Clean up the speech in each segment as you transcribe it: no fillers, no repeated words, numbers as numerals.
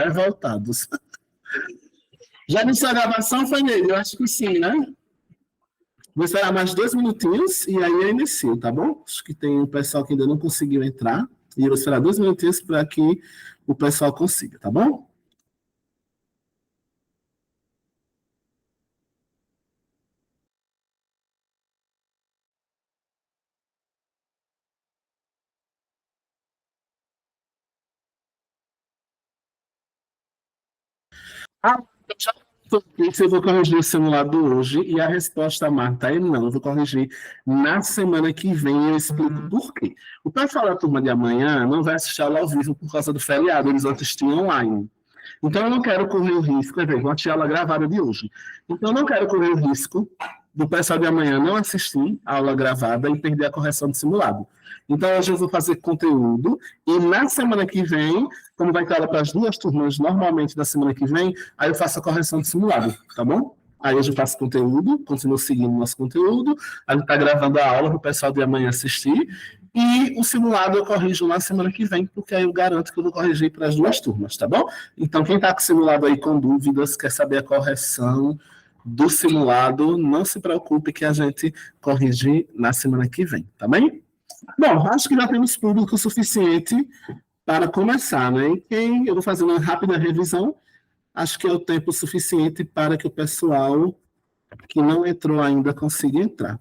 Revoltados. Já iniciou a gravação, foi nele? Eu acho que sim, né? Vou esperar mais 2 minutinhos e aí eu inicio, tá bom? Acho que tem um pessoal que ainda não conseguiu entrar. E eu vou esperar 2 minutinhos para que o pessoal consiga, tá bom? Eu já perguntei se eu vou corrigir o simulado hoje e a resposta, Marta, é não. Eu vou corrigir na semana que vem. Eu explico por quê. O pessoal da turma de amanhã não vai assistir aula ao vivo por causa do feriado, eles vão assistir online. Então, eu não quero correr o risco, quer dizer, vou assistir a aula gravada de hoje. Então, eu não quero correr o risco do pessoal de amanhã não assistir a aula gravada e perder a correção do simulado. Então, hoje eu vou fazer conteúdo e na semana que vem, como vai ter aula para as 2 turmas normalmente da semana que vem, aí eu faço a correção do simulado, tá bom? Aí hoje eu faço conteúdo, continuo seguindo o nosso conteúdo, a gente está gravando a aula para o pessoal de amanhã assistir, e o simulado eu corrijo na semana que vem, porque aí eu garanto que eu vou corrigir para as 2 turmas, tá bom? Então, quem está com o simulado aí com dúvidas, quer saber a correção do simulado, não se preocupe que a gente corrige na semana que vem, tá bem? Bom, acho que já temos público suficiente para começar, né? Eu vou fazer uma rápida revisão, acho que é o tempo suficiente para que o pessoal que não entrou ainda consiga entrar,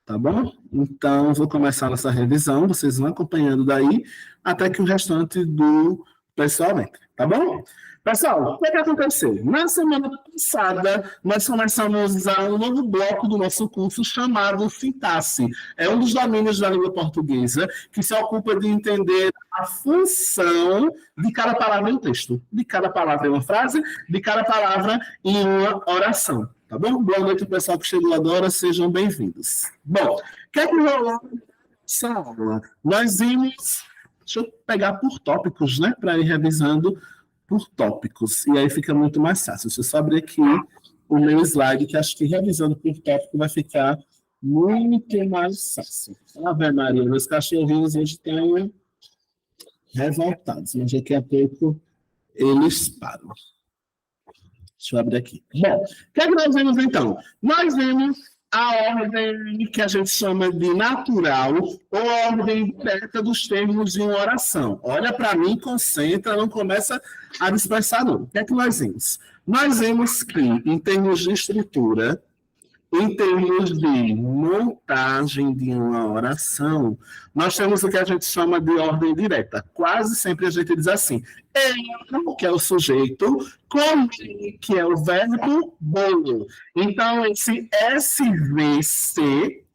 tá bom? Então, vou começar nossa revisão, vocês vão acompanhando daí, até que o restante do pessoal entre, tá bom? Pessoal, o que aconteceu? Na semana passada, nós começamos a um novo bloco do nosso curso chamado Sintaxe. É um dos domínios da língua portuguesa que se ocupa de entender a função de cada palavra em um texto, de cada palavra em uma frase, de cada palavra em uma oração. Tá bom? Boa noite, pessoal que chegou agora, sejam bem-vindos. Bom, o que é que rolou nessa aula? Nós vimos, deixa eu pegar por tópicos, né, para ir revisando por tópicos, e aí fica muito mais fácil. Deixa eu só abrir aqui o meu slide, que acho que revisando por tópico vai ficar muito mais fácil. Ave Maria, meus cachorrinhos hoje estão revoltados, mas daqui a pouco eles param. Deixa eu abrir aqui. Bom, o que é que nós vemos então? Nós vemos a ordem que a gente chama de natural ou a ordem direta dos termos de uma oração. Olha para mim, concentra, não começa a dispersar não. O que é que nós vemos? Nós vemos que, em termos de estrutura, em termos de montagem de uma oração, nós temos o que a gente chama de ordem direta. Quase sempre a gente diz assim, eu, que é o sujeito, comi, que é o verbo, bolo. Então, esse SVC,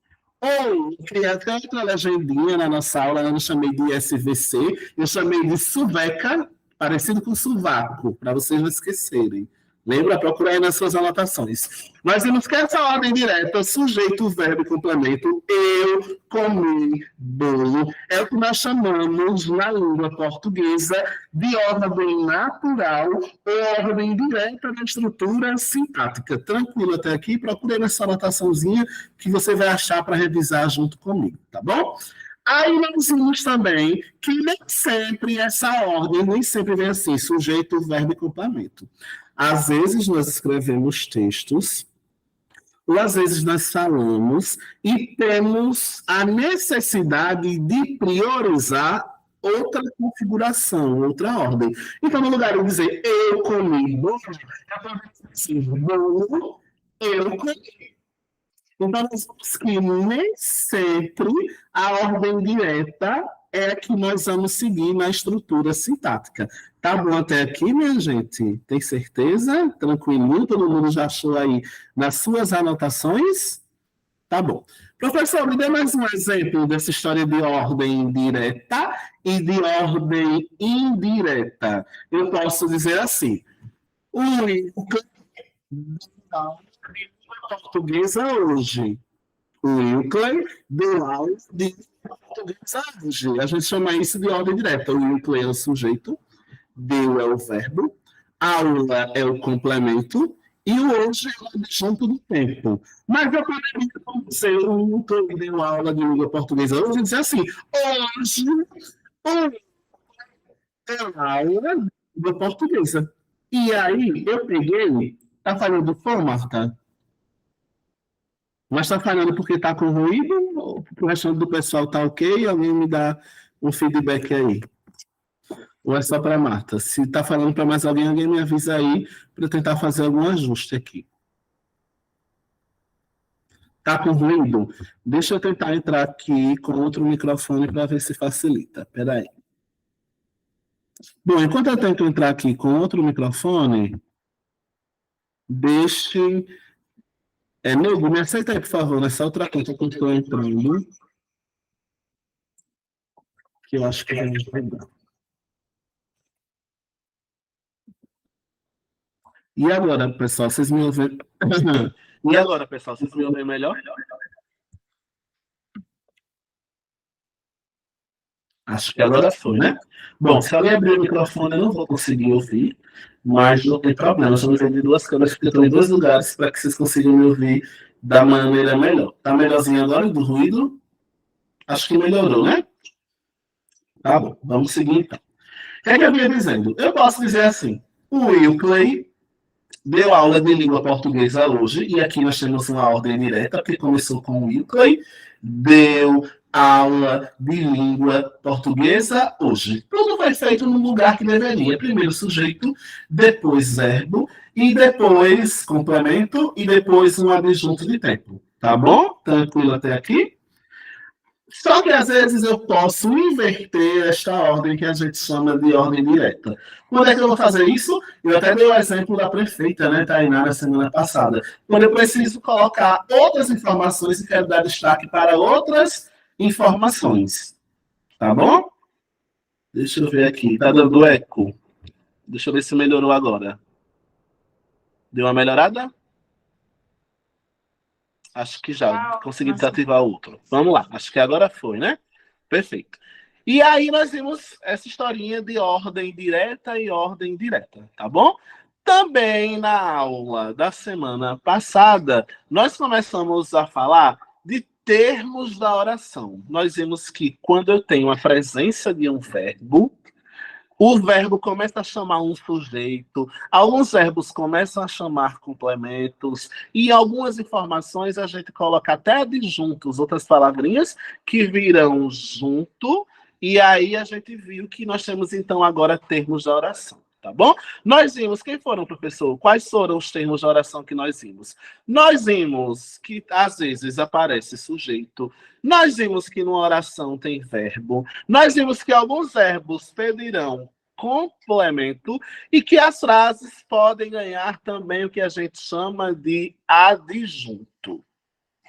ou criei até outra legendinha na nossa aula, eu não chamei de SVC, eu chamei de suveca, parecido com sovaco, para vocês não esquecerem. Lembra? Procura aí nas suas anotações. Nós vimos que essa ordem direta, sujeito, verbo e complemento, eu comi bolo, é o que nós chamamos na língua portuguesa de ordem natural ou ordem direta da estrutura sintática. Tranquilo até aqui? Procure aí nessa anotaçãozinha que você vai achar para revisar junto comigo, tá bom? Aí nós vimos também que nem sempre essa ordem, nem sempre vem assim, sujeito, verbo e complemento. Às vezes nós escrevemos textos, ou às vezes nós falamos e temos a necessidade de priorizar outra configuração, outra ordem. Então, no lugar de dizer eu comi bolo, eu posso dizer bolo, eu comi. Então, nós vemos que nem sempre a ordem direta é a que nós vamos seguir na estrutura sintática. Tá bom até aqui, minha gente? Tem certeza? Tranquilinho? Todo mundo já achou aí nas suas anotações? Tá bom. Professor, me dê mais um exemplo dessa história de ordem direta e de ordem indireta. Eu posso dizer assim, o portuguesa hoje. O Euclid deu aula de portuguesa hoje. A gente chama isso de ordem direta. O Euclid é o sujeito, deu é o verbo, aula é o complemento, e o hoje é o adjunto do tempo. Mas eu poderia dizer, o Euclid deu aula de língua portuguesa hoje e dizer assim, hoje, o deu aula língua portuguesa. E aí, eu peguei, tá falhando for, Marta? Mas tá falhando porque tá com ruído ou porque o restante do pessoal tá ok? Alguém me dá um feedback aí. Ou é só para Marta? Se tá falando para mais alguém, alguém me avisa aí para eu tentar fazer algum ajuste aqui. Tá com ruído? Deixa eu tentar entrar aqui com outro microfone para ver se facilita. Peraí. Bom, enquanto eu tento entrar aqui com outro microfone, deixe. Nego, me aceita aí, por favor, nessa outra conta que eu estou entrando, que eu acho que vai ajudar. E agora, pessoal, vocês me ouvem? E agora, pessoal, vocês me ouvem melhor? Acho que agora foi, né? Bom, se alguém abrir o microfone, eu não vou conseguir ouvir, mas não tem problema. Eu já usei de duas câmeras, porque eu estou em dois lugares para que vocês consigam me ouvir da maneira melhor. Tá melhorzinho agora do ruído? Acho que melhorou, né? Tá bom, vamos seguir então. O que é que eu vinha dizendo? Eu posso dizer assim: o Will Clay deu aula de língua portuguesa hoje, e aqui nós temos uma ordem direta, porque começou com o Will Clay, deu aula de língua portuguesa hoje. Tudo foi feito no lugar que deveria. Primeiro sujeito, depois verbo, e depois complemento, e depois um adjunto de tempo. Tá bom? Tranquilo até aqui? Só que às vezes eu posso inverter esta ordem que a gente chama de ordem direta. Quando é que eu vou fazer isso? Eu até dei o exemplo da prefeita, né, Tainá, na semana passada. Quando eu preciso colocar outras informações e quero dar destaque para outras informações. Tá bom? Deixa eu ver aqui. Tá dando eco. Deixa eu ver se melhorou agora. Deu uma melhorada? Acho que já. Consegui desativar outro. Vamos lá. Acho que agora foi, né? Perfeito. E aí nós vimos essa historinha de ordem direta e ordem indireta, tá bom? Também na aula da semana passada, nós começamos a falar de termos da oração. Nós vimos que quando eu tenho a presença de um verbo, o verbo começa a chamar um sujeito, alguns verbos começam a chamar complementos, e algumas informações a gente coloca até adjuntos, outras palavrinhas que virão junto, e aí a gente viu que nós temos então agora termos da oração. Tá bom? Nós vimos, quem foram, professor? Quais foram os termos de oração que nós vimos? Nós vimos que às vezes aparece sujeito, nós vimos que numa oração tem verbo, nós vimos que alguns verbos pedirão complemento e que as frases podem ganhar também o que a gente chama de adjunto.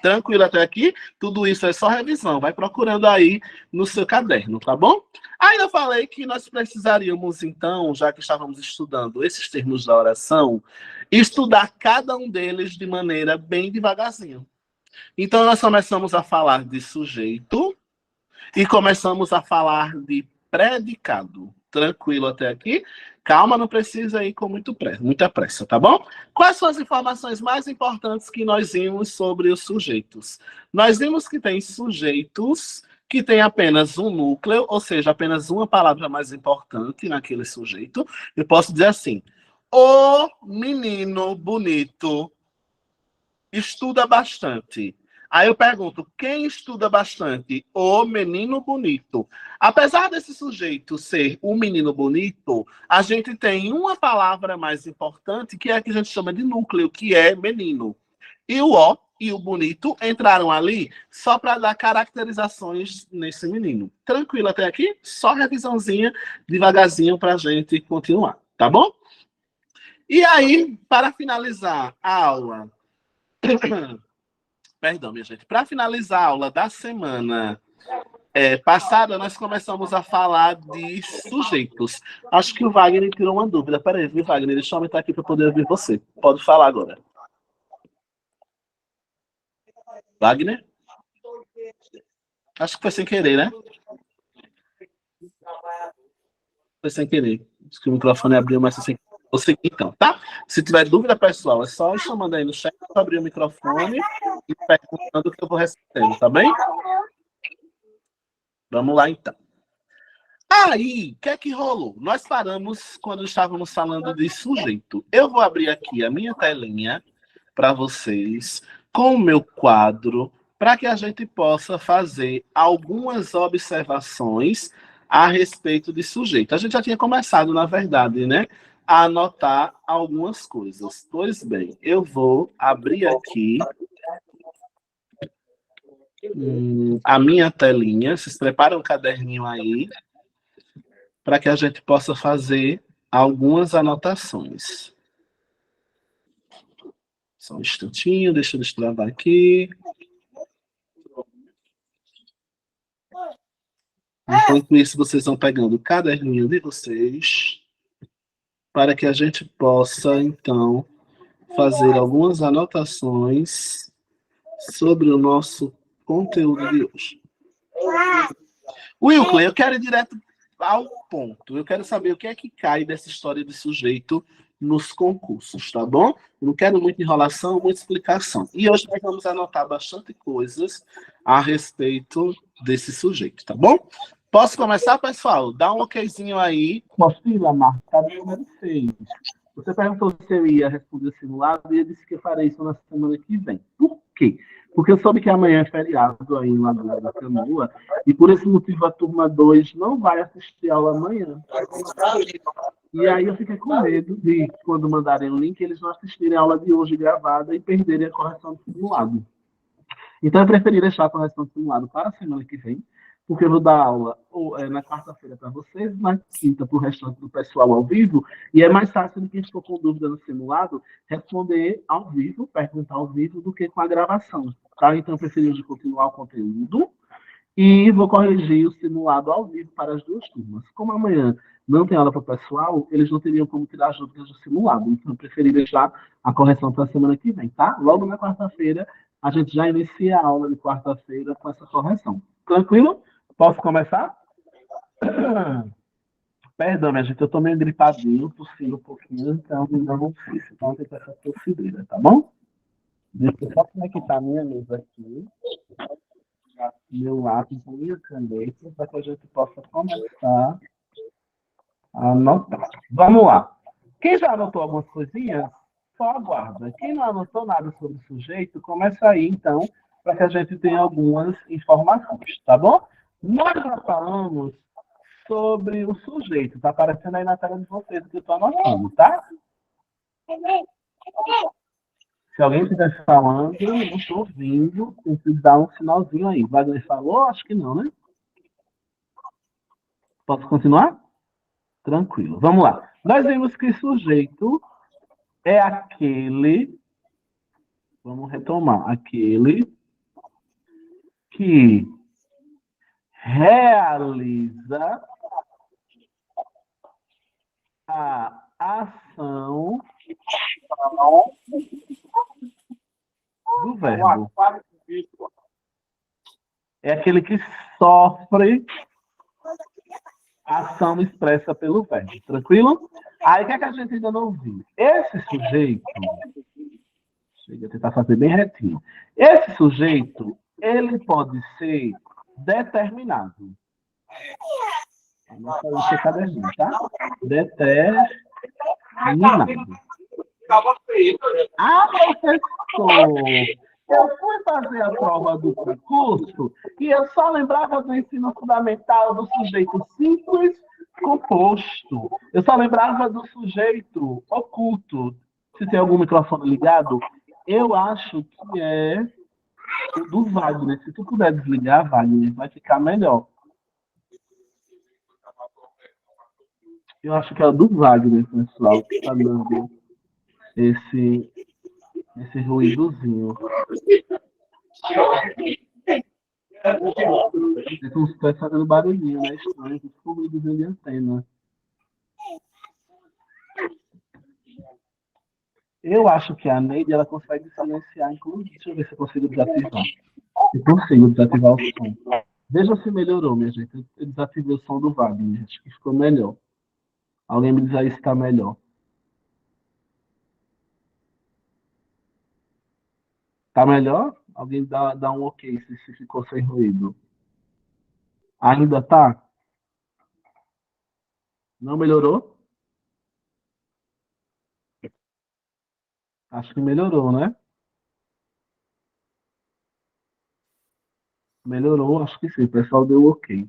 Tranquilo até aqui? Tudo isso é só revisão. Vai procurando aí no seu caderno, tá bom? Ainda falei que nós precisaríamos, então, já que estávamos estudando esses termos da oração, estudar cada um deles de maneira bem devagarzinho. Então, nós começamos a falar de sujeito e começamos a falar de predicado. Tranquilo até aqui? Calma, não precisa ir com muita pressa, tá bom? Quais são as informações mais importantes que nós vimos sobre os sujeitos? Nós vimos que tem sujeitos que tem apenas um núcleo, ou seja, apenas uma palavra mais importante naquele sujeito. Eu posso dizer assim: o menino bonito estuda bastante. Aí eu pergunto, quem estuda bastante? O menino bonito. Apesar desse sujeito ser um menino bonito, a gente tem uma palavra mais importante, que é a que a gente chama de núcleo, que é menino. E o O e o bonito entraram ali só para dar caracterizações nesse menino. Tranquilo até aqui? Só revisãozinha, devagarzinho, para a gente continuar, tá bom? E aí, para finalizar a aula... Perdão, minha gente. Para finalizar a aula da semana passada, nós começamos a falar de sujeitos. Acho que o Wagner tirou uma dúvida. Peraí, viu, Wagner? Deixa eu aumentar aqui para poder ouvir você. Pode falar agora. Wagner? Acho que foi sem querer, né? Foi sem querer. Acho que o microfone abriu, mas foi sem querer. Vou seguir então, tá? Se tiver dúvida, pessoal, é só ir chamando aí no chat para abrir o microfone e perguntando que eu vou respondendo, tá bem? Vamos lá, então. Aí, o que é que rolou? Nós paramos quando estávamos falando de sujeito. Eu vou abrir aqui a minha telinha para vocês com o meu quadro para que a gente possa fazer algumas observações a respeito de sujeito. A gente já tinha começado, na verdade, né, a anotar algumas coisas. Pois bem, eu vou abrir aqui a minha telinha. Vocês preparam um caderninho aí para que a gente possa fazer algumas anotações. Só um instantinho, deixa eu destravar aqui. Enquanto isso, vocês vão pegando o caderninho de vocês para que a gente possa, então, fazer algumas anotações sobre o nosso conteúdo de hoje. Wilkley, eu quero ir direto ao ponto. Eu quero saber o que é que cai dessa história de sujeito nos concursos, tá bom? Não quero muita enrolação, muita explicação. E hoje nós vamos anotar bastante coisas a respeito desse sujeito, tá bom? Posso começar, pessoal? Dá um okzinho aí. Mostra, Marta, tá no número 6. Você perguntou se eu ia responder o simulado e eu disse que eu farei isso na semana que vem. Por quê? Porque eu soube que amanhã é feriado aí em Lagoa da Canoa e por esse motivo a turma 2 não vai assistir aula amanhã. E aí eu fiquei com medo de, quando mandarem o link, eles não assistirem a aula de hoje gravada e perderem a correção do simulado. Então eu preferi deixar a correção do simulado para a semana que vem, porque eu vou dar aula na quarta-feira para vocês, na quinta para o restante do pessoal ao vivo, e é mais fácil do que quem ficou com dúvida no simulado responder ao vivo, perguntar ao vivo, do que com a gravação. Tá? Então eu preferi hoje continuar o conteúdo e vou corrigir o simulado ao vivo para as duas turmas. Como amanhã não tem aula para o pessoal, eles não teriam como tirar as dúvidas do simulado. Então, eu preferi deixar a correção para a semana que vem, tá? Logo na quarta-feira, a gente já inicia a aula de quarta-feira com essa correção. Tranquilo? Posso começar? Perdão, minha gente, eu tô meio gripadinho, tossindo um pouquinho, então ainda não fiz. Então, tem essa tossideira, tá bom? Deixa eu só conectar a minha mesa aqui, meu lápis e minha caneta, para que a gente possa começar a anotar. Vamos lá. Quem já anotou algumas coisinhas, só aguarda. Quem não anotou nada sobre o sujeito, começa aí, então, para que a gente tenha algumas informações, tá bom? Nós já falamos sobre o sujeito. Está aparecendo aí na tela de vocês o que eu estou anotando, tá? Se alguém estiver falando, eu não estou ouvindo, tem que dar um sinalzinho aí. Wagner falou? Acho que não, né? Posso continuar? Tranquilo. Vamos lá. Nós vimos que sujeito é aquele, vamos retomar, aquele que realiza a ação do verbo. É aquele que sofre a ação expressa pelo verbo. Tranquilo? Aí o que é que a gente ainda não viu? Esse sujeito, deixa eu tentar fazer bem retinho. Esse sujeito, ele pode ser determinado. Vamos fazer esse caderninho, tá? Determinado. Ah, professor, eu fui fazer a prova do concurso e eu só lembrava do ensino fundamental do sujeito simples composto. Eu só lembrava do sujeito oculto. Se tem algum microfone ligado, eu acho que é o do Wagner. Se tu puder desligar, Wagner, vai ficar melhor. Eu acho que é o do Wagner, pessoal, que está dando esse ruídozinho. Estão fazendo barulhinho, né? Estranho, com ruídozinho de antena. Eu acho que a Neide ela consegue silenciar, inclusive. Deixa eu ver se eu consigo desativar. Eu consigo desativar o som. Veja se melhorou, minha gente. Eu desativei o som do Wagner. Acho que ficou melhor. Alguém me diz aí se está melhor. Tá melhor? Alguém dá um ok se ficou sem ruído. Ainda tá? Não melhorou? Acho que melhorou, né? Melhorou, acho que sim. O pessoal deu ok.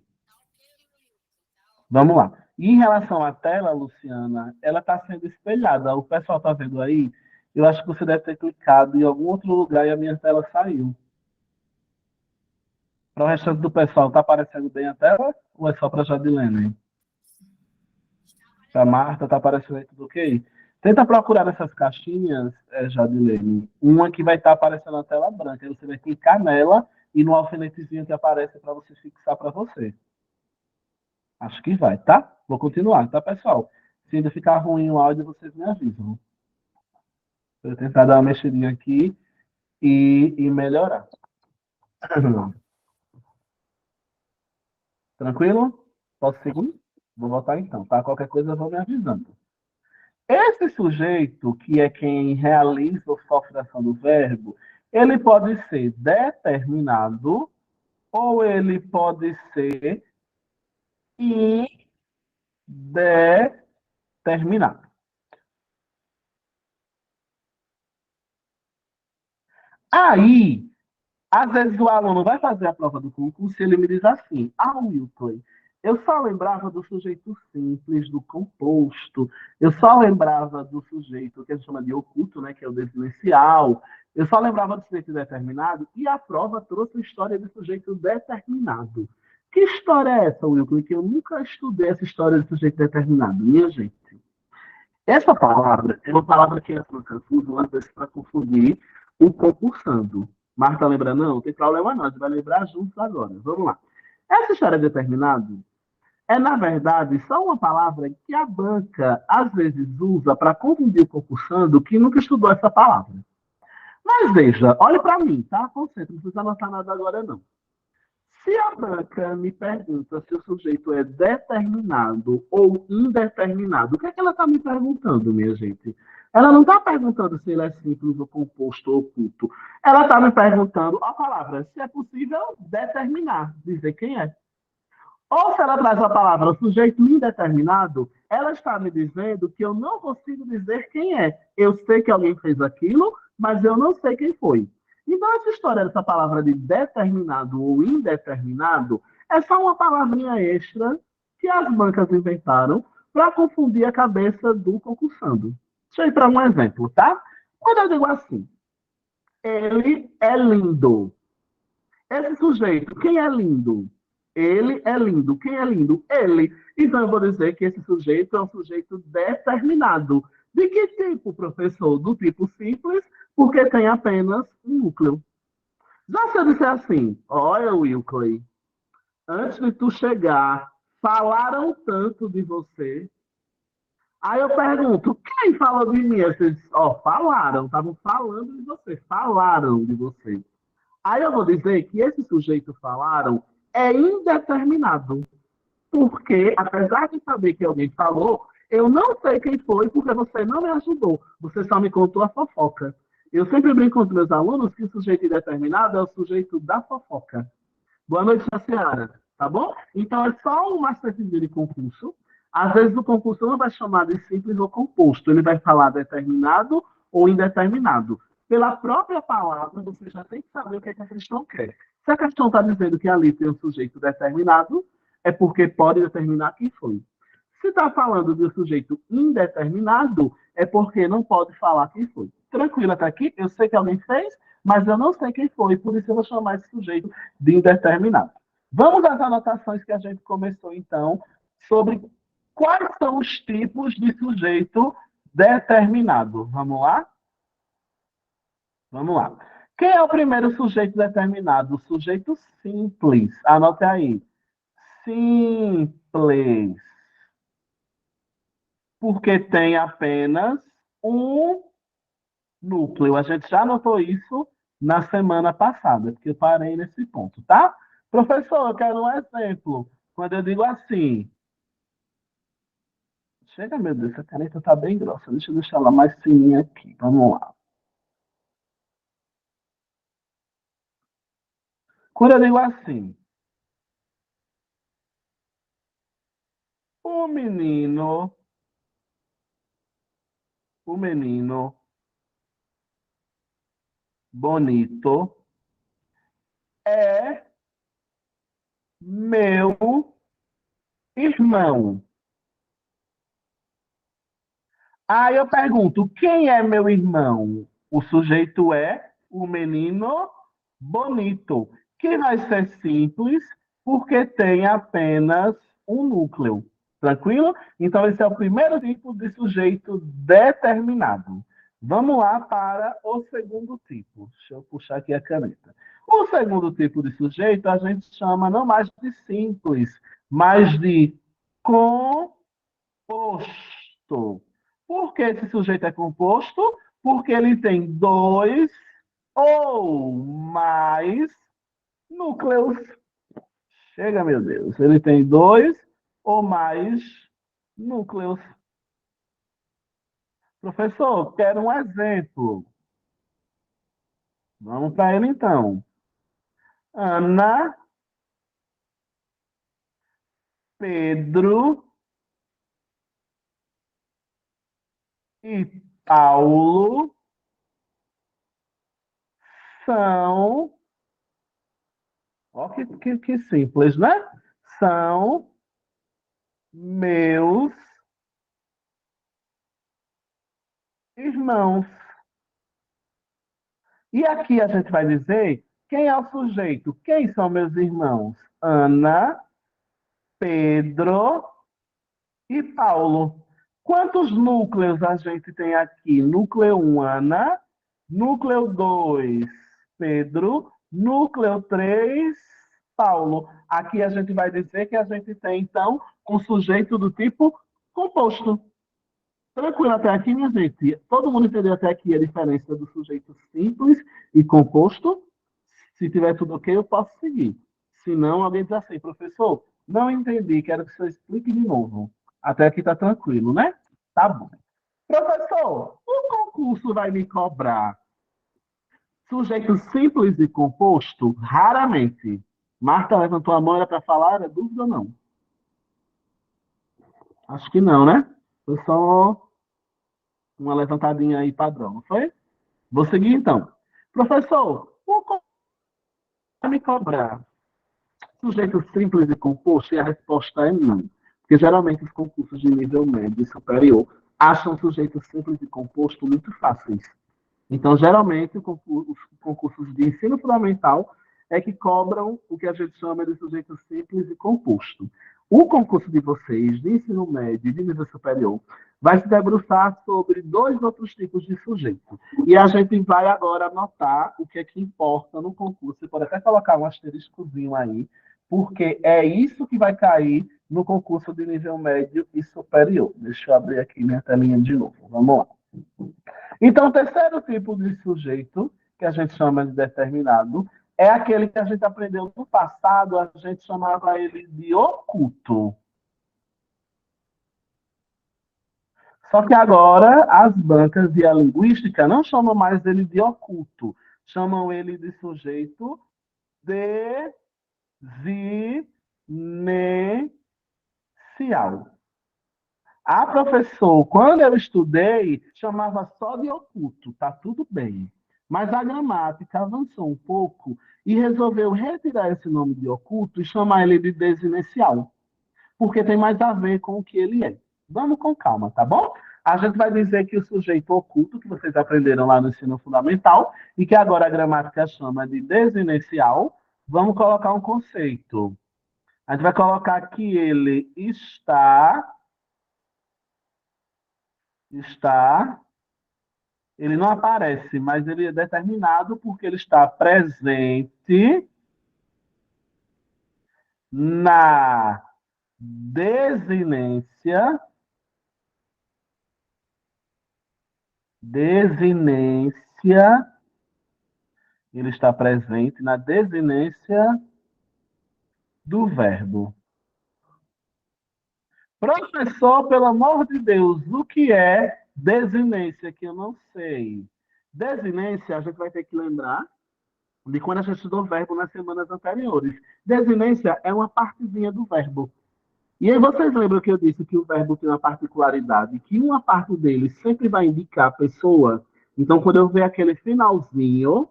Vamos lá. E em relação à tela, Luciana, ela está sendo espelhada. O pessoal está vendo aí? Eu acho que você deve ter clicado em algum outro lugar e a minha tela saiu. Para o restante do pessoal, está aparecendo bem a tela? Ou é só para a Jadilene? Para a Marta, está aparecendo aí tudo ok? Tenta procurar essas caixinhas, Jadilene. Uma que vai estar aparecendo na tela branca. Aí você vai clicar nela e no alfinetezinho que aparece para você fixar para você. Acho que vai, tá? Vou continuar, tá, pessoal? Se ainda ficar ruim o áudio, vocês me avisam. Vou tentar dar uma mexidinha aqui e melhorar. Tranquilo? Posso seguir? Vou botar então, tá? Qualquer coisa eu vou me avisando. Esse sujeito, que é quem realiza ou sofre a ação do verbo, ele pode ser determinado ou ele pode ser indeterminado. Aí, às vezes o aluno vai fazer a prova do concurso e ele me diz assim: Ah, Wilton, eu só lembrava do sujeito simples, do composto, eu só lembrava do sujeito que a gente chama de oculto, né, que é o desinicial, eu só lembrava do sujeito determinado, e a prova trouxe a história do sujeito determinado. Que história é essa, Wilton? Que eu nunca estudei essa história do sujeito determinado, minha gente. Essa palavra é uma palavra que as pessoas usam às vezes para confundir o concursando. Marta lembra, não? Não tem problema não, a gente vai lembrar juntos agora. Vamos lá. Essa história determinado é, na verdade, só uma palavra que a banca às vezes usa para confundir o concursando que nunca estudou essa palavra. Mas veja, olhe para mim, tá? Concentre, não precisa anotar nada agora, não. Se a banca me pergunta se o sujeito é determinado ou indeterminado, o que é que ela está me perguntando, minha gente? Ela não está perguntando se ele é simples ou composto ou oculto. Ela está me perguntando a palavra, se é possível determinar, dizer quem é. Ou se ela traz a palavra sujeito indeterminado, ela está me dizendo que eu não consigo dizer quem é. Eu sei que alguém fez aquilo, mas eu não sei quem foi. Então, essa história dessa palavra de determinado ou indeterminado é só uma palavrinha extra que as bancas inventaram para confundir a cabeça do concursando. Deixa eu ir para um exemplo, tá? Quando eu digo assim, ele é lindo. Esse sujeito, quem é lindo? Ele é lindo. Quem é lindo? Ele. Então eu vou dizer que esse sujeito é um sujeito determinado. De que tipo, professor? Do tipo simples, porque tem apenas um núcleo. Já se eu disser assim, olha, Wilclay, antes de tu chegar, falaram tanto de você. Aí eu pergunto, quem falou de mim? Vocês, ó, falaram, estavam falando de você, falaram de você. Aí eu vou dizer que esse sujeito falaram é indeterminado, porque, apesar de saber que alguém falou, eu não sei quem foi, porque você não me ajudou. Você só me contou a fofoca. Eu sempre brinco com os meus alunos que o sujeito indeterminado é o sujeito da fofoca. Boa noite, senhora. Tá bom? Então, é só uma espécie de concurso. Às vezes, o concurso não vai chamar de simples ou composto. Ele vai falar determinado ou indeterminado. Pela própria palavra, você já tem que saber o que, é que a questão quer. Se a questão está dizendo que ali tem um sujeito determinado, é porque pode determinar quem foi. Se está falando de um sujeito indeterminado, é porque não pode falar quem foi. Tranquilo até aqui? Eu sei que alguém fez, mas eu não sei quem foi, por isso eu vou chamar esse sujeito de indeterminado. Vamos às anotações que a gente começou, então, sobre quais são os tipos de sujeito determinado. Vamos lá? Vamos lá. Quem é o primeiro sujeito determinado? O sujeito simples. Anote aí. Simples. Porque tem apenas um núcleo. A gente já notou isso na semana passada, porque eu parei nesse ponto, tá? Professor, eu quero um exemplo. Quando eu digo assim, chega, meu Deus, essa caneta tá bem grossa. Deixa eu deixar ela mais fininha aqui. Vamos lá. Quando eu digo assim, O menino, o menino bonito é meu irmão. Aí eu pergunto, quem é meu irmão? O sujeito é o menino bonito, que vai ser simples porque tem apenas um núcleo. Tranquilo? Então, esse é o primeiro tipo de sujeito determinado. Vamos lá para o segundo tipo. Deixa eu puxar aqui a caneta. O segundo tipo de sujeito a gente chama não mais de simples, mas de composto. Por que esse sujeito é composto? Porque ele tem dois ou mais núcleos. Chega, meu Deus. Ele tem dois ou mais núcleos. Professor, quero um exemplo. Vamos para ele então. Ana, Pedro e Paulo são. Ó, que simples, né? São meus irmãos. E aqui a gente vai dizer quem é o sujeito. Quem são meus irmãos? Ana, Pedro e Paulo. Quantos núcleos a gente tem aqui? Núcleo 1, Ana. Núcleo 2, Pedro. Núcleo 3, Paulo. Aqui a gente vai dizer que a gente tem, então, um sujeito do tipo composto. Tranquilo até aqui, minha gente? Todo mundo entendeu até aqui a diferença do sujeito simples e composto? Se tiver tudo ok, eu posso seguir. Se não, alguém diz assim, professor, não entendi, quero que você explique de novo. Até aqui tá tranquilo, né? Tá bom. Professor, o concurso vai me cobrar sujeito simples e composto? Raramente. Marta levantou a mão, era para falar, era dúvida ou não? Acho que não, né? Foi só uma levantadinha aí padrão, não foi? Vou seguir então. Professor, o concurso vai me cobrar sujeito simples e composto? E a resposta é não. Porque geralmente os concursos de nível médio e superior acham sujeito simples e composto muito fáceis. Então, geralmente, os concursos de ensino fundamental é que cobram o que a gente chama de sujeito simples e composto. O concurso de vocês, de ensino médio e de nível superior, vai se debruçar sobre dois outros tipos de sujeito. E a gente vai agora anotar o que é que importa no concurso. Você pode até colocar um asteriscozinho aí, porque é isso que vai cair no concurso de nível médio e superior. Deixa eu abrir aqui minha telinha de novo. Vamos lá. Então, o terceiro tipo de sujeito, que a gente chama de determinado, é aquele que a gente aprendeu no passado, a gente chamava ele de oculto. Só que agora as bancas e a linguística não chamam mais ele de oculto, chamam ele de sujeito desinencial. A professor, quando eu estudei, chamava só de oculto, tá tudo bem. Mas a gramática avançou um pouco e resolveu retirar esse nome de oculto e chamar ele de desinencial, porque tem mais a ver com o que ele é. Vamos com calma, tá bom? A gente vai dizer que o sujeito oculto, que vocês aprenderam lá no ensino fundamental, e que agora a gramática chama de desinencial, vamos colocar um conceito. A gente vai colocar que ele está, ele não aparece, mas ele é determinado porque ele está presente na desinência, desinência, ele está presente na desinência do verbo. Professor, pelo amor de Deus, o que é desinência? Que eu não sei. Desinência, a gente vai ter que lembrar de quando a gente estudou verbo nas semanas anteriores. Desinência é uma partezinha do verbo. E aí vocês lembram que eu disse que o verbo tem uma particularidade, que uma parte dele sempre vai indicar a pessoa? Então, quando eu ver aquele finalzinho,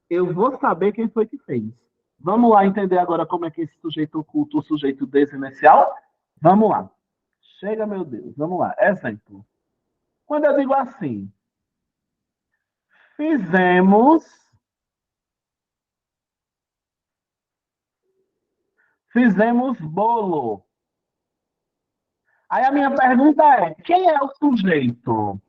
eu vou saber quem foi que fez. Vamos lá entender agora como é que esse sujeito oculto, o sujeito desinicial? Vamos lá. Chega, meu Deus. Vamos lá. Exemplo. Quando eu digo assim, fizemos, fizemos bolo. Aí a minha pergunta é, quem é o sujeito?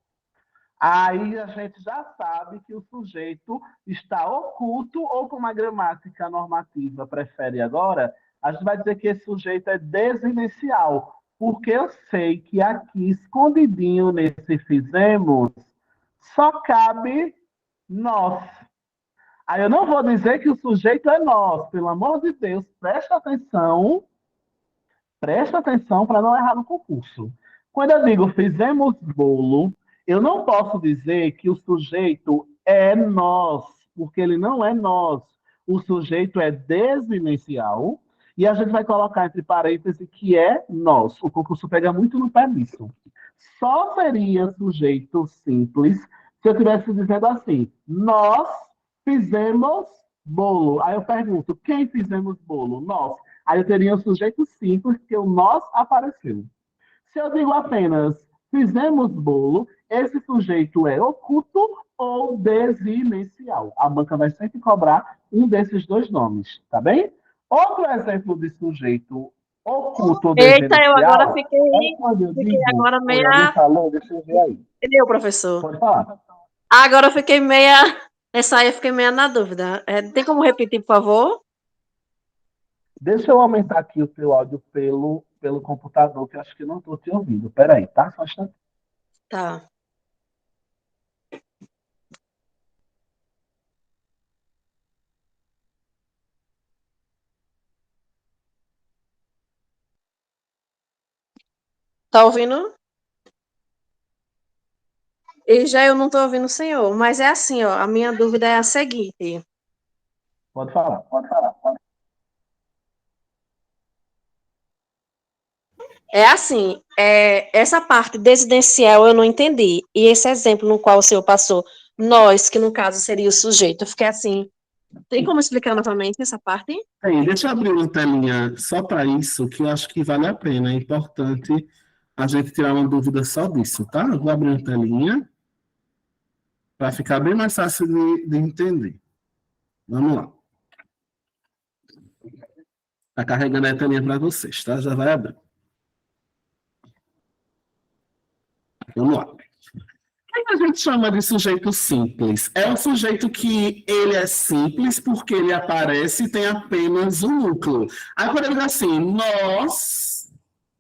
Aí a gente já sabe que o sujeito está oculto ou como a gramática normativa prefere agora, a gente vai dizer que esse sujeito é desinicial, porque eu sei que aqui, escondidinho nesse fizemos, só cabe nós. Aí eu não vou dizer que o sujeito é nós, pelo amor de Deus, presta atenção para não errar no concurso. Quando eu digo fizemos bolo, eu não posso dizer que o sujeito é nós, porque ele não é nós. O sujeito é desinicial e a gente vai colocar entre parênteses que é nós. O concurso pega muito no pé nisso. Só seria sujeito simples se eu estivesse dizendo assim: nós fizemos bolo. Aí eu pergunto: quem fizemos bolo? Nós. Aí eu teria um sujeito simples, porque o nós apareceu. Se eu digo apenas fizemos bolo, esse sujeito é oculto ou desinicial. A banca vai sempre cobrar um desses dois nomes, tá bem? Outro exemplo de sujeito oculto ou Eita, eu agora desinicial é quando eu fiquei digo. agora Oi, alguém meia. falou? Deixa eu ver aí. Entendeu, professor? Pode falar. Agora eu fiquei meia. Essa aí eu fiquei meia na dúvida. Tem como repetir, por favor? Deixa eu aumentar aqui o teu áudio pelo computador, que eu acho que não estou te ouvindo. Peraí, tá? Só um instante. Tá. Tá ouvindo? E já eu não tô ouvindo o senhor, mas é assim, ó, a minha dúvida é a seguinte. Pode falar, pode falar. É assim, essa parte residencial eu não entendi. E esse exemplo no qual o senhor passou, nós, que no caso seria o sujeito, eu fiquei assim. Tem como explicar novamente essa parte? Tem, deixa eu abrir uma telinha só para isso, que eu acho que vale a pena. É importante a gente tirar uma dúvida só disso, tá? Eu vou abrir uma telinha para ficar bem mais fácil de entender. Vamos lá. Está carregando a telinha para vocês, tá? Já vai abrir. Vamos lá. O que a gente chama de sujeito simples? É um sujeito que ele é simples porque ele aparece e tem apenas um núcleo. Aí quando ele diz assim,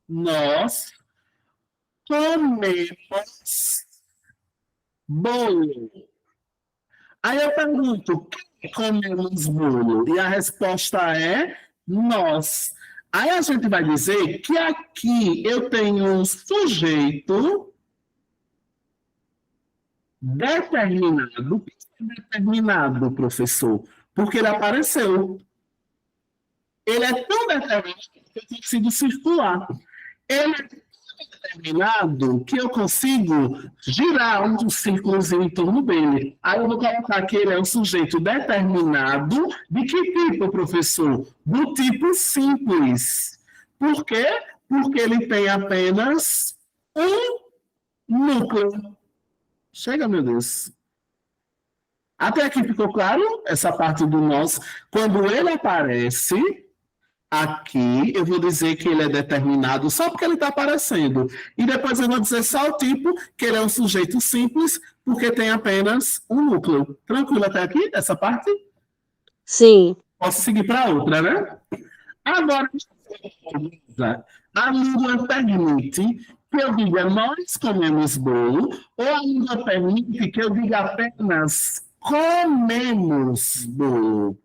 nós comemos bolo. Aí eu pergunto, quem comemos bolo? E a resposta é nós. Aí a gente vai dizer que aqui eu tenho um sujeito determinado. O que é determinado, professor? Porque ele apareceu. Ele é tão determinado que eu consigo circular. Ele é determinado que eu consigo girar um círculos em torno dele. Aí eu vou colocar que ele é um sujeito determinado de que tipo, professor? Do tipo simples. Por quê? Porque ele tem apenas um núcleo. Chega, meu Deus. Até aqui ficou claro essa parte do nós. Quando ele aparece, aqui eu vou dizer que ele é determinado só porque ele está aparecendo. E depois eu vou dizer só o tipo, que ele é um sujeito simples, porque tem apenas um núcleo. Tranquilo até aqui, essa parte? Sim. Posso seguir para outra, né? Agora, a língua permite que eu diga nós comemos bolo, ou a língua permite que eu diga apenas comemos bolo.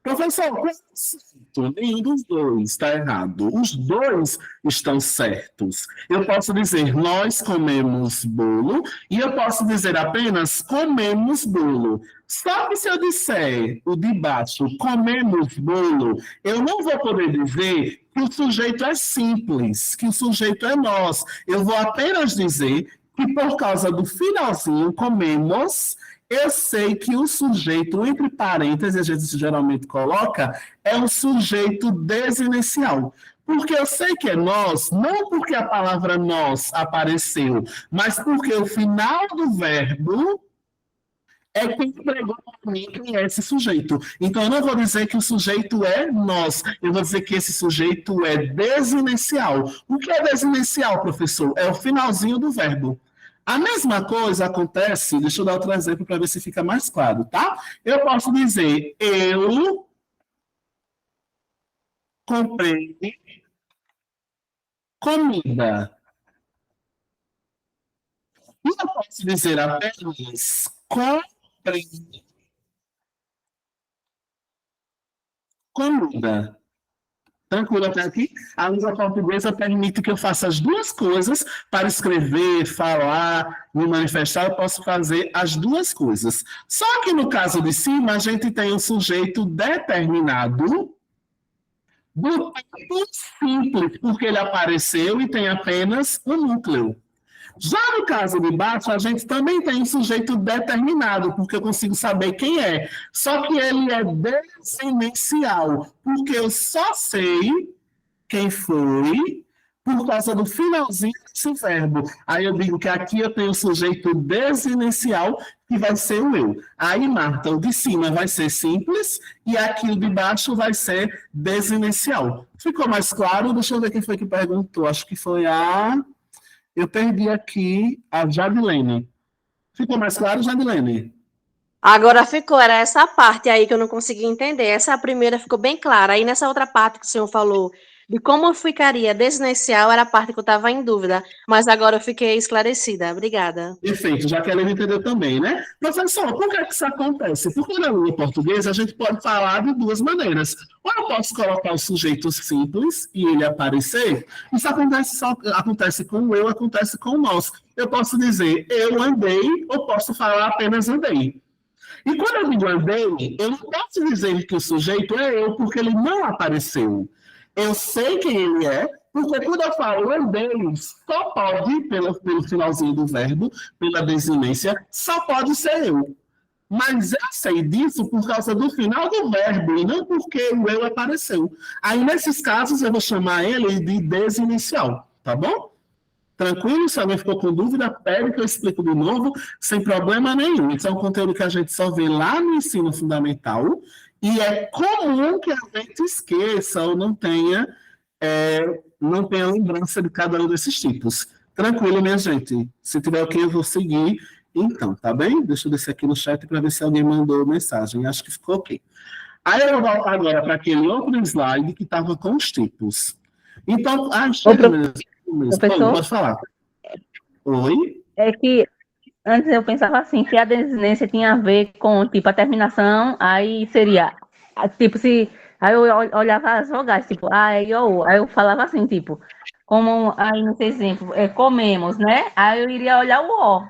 Professor, qual é o certo? Nenhum dos dois está errado. Os dois estão certos. Eu posso dizer nós comemos bolo e eu posso dizer apenas comemos bolo. Só que se eu disser o de baixo comemos bolo, eu não vou poder dizer que o sujeito é simples, que o sujeito é nós. Eu vou apenas dizer que por causa do finalzinho comemos, eu sei que o sujeito, entre parênteses, a gente geralmente coloca, é um sujeito desinicial. Porque eu sei que é nós, não porque a palavra nós apareceu, mas porque o final do verbo é quem entregou para mim quem é esse sujeito. Então, eu não vou dizer que o sujeito é nós, eu vou dizer que esse sujeito é desinicial. O que é desinicial, professor? É o finalzinho do verbo. A mesma coisa acontece, deixa eu dar outro exemplo para ver se fica mais claro, tá? Eu posso dizer, eu comprei comida. E eu posso dizer apenas, comprei comida. Tranquilo até aqui? A língua portuguesa permite que eu faça as duas coisas para escrever, falar, me manifestar, eu posso fazer as duas coisas. Só que no caso de cima, a gente tem um sujeito determinado do tempo simples, porque ele apareceu e tem apenas um núcleo. Já no caso de baixo, a gente também tem um sujeito determinado, porque eu consigo saber quem é. Só que ele é desinicial, porque eu só sei quem foi por causa do finalzinho desse verbo. Aí eu digo que aqui eu tenho o sujeito desinicial, que vai ser o eu. Aí, Marta, o de cima vai ser simples e aqui o de baixo vai ser desinicial. Ficou mais claro? Deixa eu ver quem foi que perguntou. Acho que foi a... Eu perdi aqui a Jadilene. Ficou mais claro, Jadilene? Agora ficou, era essa parte aí que eu não consegui entender. Essa primeira ficou bem clara. Aí nessa outra parte que o senhor falou de como ficaria desinicial, era a parte que eu estava em dúvida. Mas agora eu fiquei esclarecida. Obrigada. Perfeito, já que ela entendeu também, né? Professor, por que isso acontece? Porque na língua portuguesa a gente pode falar de duas maneiras. Ou eu posso colocar o sujeito simples e ele aparecer. Isso acontece, só, acontece com o eu, acontece com o nós. Eu posso dizer eu andei, ou posso falar apenas andei. E quando eu digo andei, eu não posso dizer que o sujeito é eu, porque ele não apareceu. Eu sei quem ele é, porque quando eu falo andei, só pode, pelo finalzinho do verbo, pela desinência, só pode ser eu. Mas eu sei disso por causa do final do verbo, e não porque o eu apareceu. Aí, nesses casos, eu vou chamar ele de desinicial, tá bom? Tranquilo? Se alguém ficou com dúvida, pede que eu explico de novo, sem problema nenhum. Isso é um conteúdo que a gente só vê lá no ensino fundamental, e é comum que a gente esqueça ou não tenha lembrança de cada um desses tipos. Tranquilo, minha gente? Se tiver ok, eu vou seguir. Então, tá bem? Deixa eu descer aqui no chat para ver se alguém mandou mensagem. Acho que ficou ok. Aí eu vou voltar agora para aquele outro slide que estava com os tipos. Então, Professor, pode falar. Oi? é que antes eu pensava assim, que a desinência tinha a ver com, tipo, a terminação, aí seria, tipo, se... Aí eu olhava as vogais, tipo, aí eu falava assim, tipo, como, aí nesse exemplo, comemos, né? Aí eu iria olhar o O.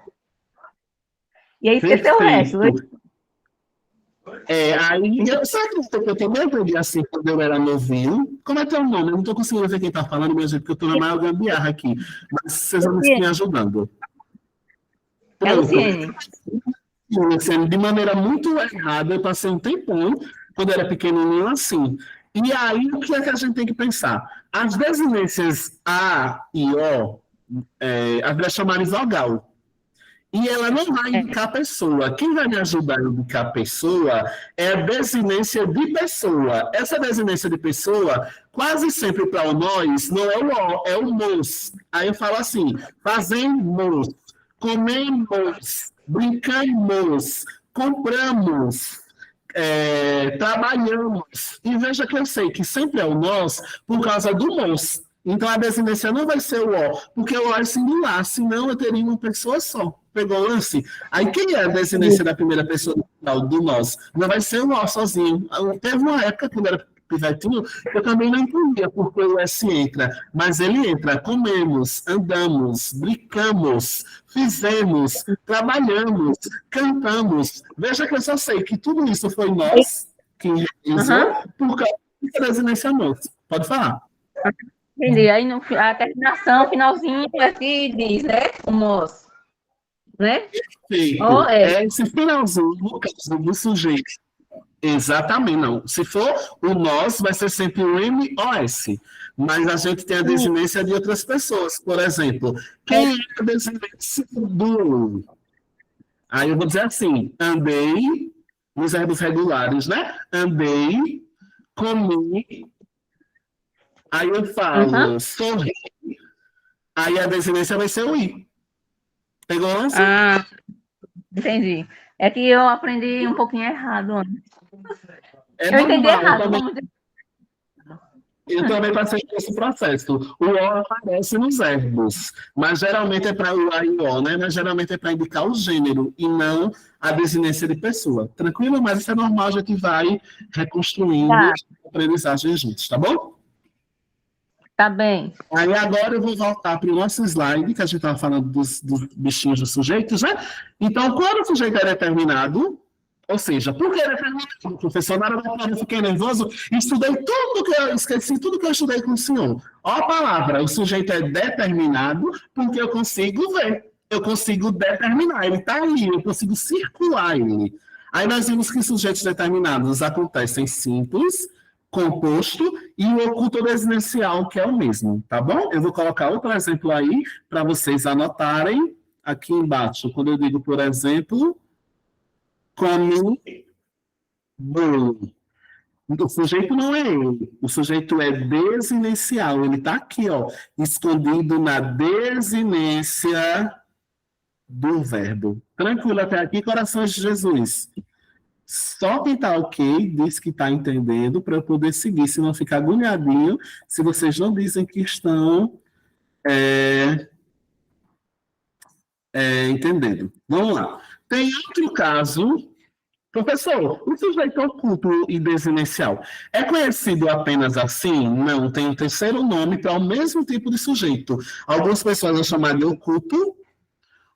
E aí esquecer o resto. Você acredita que eu também aprendi assim quando eu era novinho? Como é teu nome? Eu não estou conseguindo ver quem está falando, minha gente, porque eu estou na maior gambiarra aqui. Mas vocês vão me ajudando. É Luciene. De maneira muito errada, eu passei um tempão, quando era pequenininho, assim. E aí, o que é que a gente tem que pensar? As desinências A e O, a gente vai chamar de vogal. E ela não vai indicar a pessoa. Quem vai me ajudar a indicar a pessoa é a desinência de pessoa. Essa desinência de pessoa, quase sempre para o nós, não é o ó, é o mos. Aí eu falo assim, fazemos, comemos, brincamos, compramos, trabalhamos. E veja que eu sei que sempre é o nós por causa do mos. Então a desinência não vai ser o O, porque o O é singular, senão eu teria uma pessoa só. Pegou o lance? Aí quem é a desinência da primeira pessoa do nós? Não vai ser o O sozinho. Teve uma época, quando era pivetinho, eu também não entendia porque o S entra, mas ele entra, comemos, andamos, brincamos, fizemos, trabalhamos, cantamos. Veja que eu só sei que tudo isso foi nós quem realizou por causa da desinência nós. Pode falar. Entendi. Aí a terminação, finalzinho, é que diz, né? Como, né? Perfeito. Ou é. Esse finalzinho, no caso do sujeito. Exatamente, não. Se for o nós, vai ser sempre o MOS. Mas a gente tem a desinência de outras pessoas. Por exemplo, quem é a desinência do... Aí eu vou dizer assim, andei, nos verbos regulares, né? Andei, comi, aí eu falo, sorri, aí a desinência vai ser o I. Pegou o lance? Ah, entendi. É que eu aprendi um pouquinho errado antes. Eu entendi errado. Eu também passei por esse processo. O O aparece nos verbos, mas geralmente é para o A e o O, né? Mas geralmente é para indicar o gênero e não a desinência de pessoa. Tranquilo? Mas isso é normal, a gente vai reconstruindo a aprendizagem juntos, tá bom? Tá bem. Aí agora eu vou voltar para o nosso slide, que a gente estava falando dos bichinhos dos sujeitos, né? Então, quando o sujeito é determinado, ou seja, por que determinado, professor? Na hora da prova eu fiquei nervoso, estudei tudo que eu esqueci, tudo que eu estudei com o senhor. Ó a palavra, o sujeito é determinado porque eu consigo ver, eu consigo determinar, ele está ali, eu consigo circular ele. Aí nós vimos que sujeitos determinados acontecem simples, composto e o oculto residencial, que é o mesmo, tá bom? Eu vou colocar outro exemplo aí para vocês anotarem aqui embaixo. Quando eu digo, por exemplo, come bolo. O sujeito não é ele, o sujeito é desinicial, ele está aqui, ó, escondido na desinência do verbo. Tranquilo até aqui, corações de Jesus? Só quem está ok diz que está entendendo para eu poder seguir, se não ficar agoniadinho, se vocês não dizem que estão entendendo. Vamos lá. Tem outro caso. Professor, o sujeito oculto e desinicial é conhecido apenas assim? Não, tem um terceiro nome para o mesmo tipo de sujeito. Algumas pessoas vão chamar de oculto,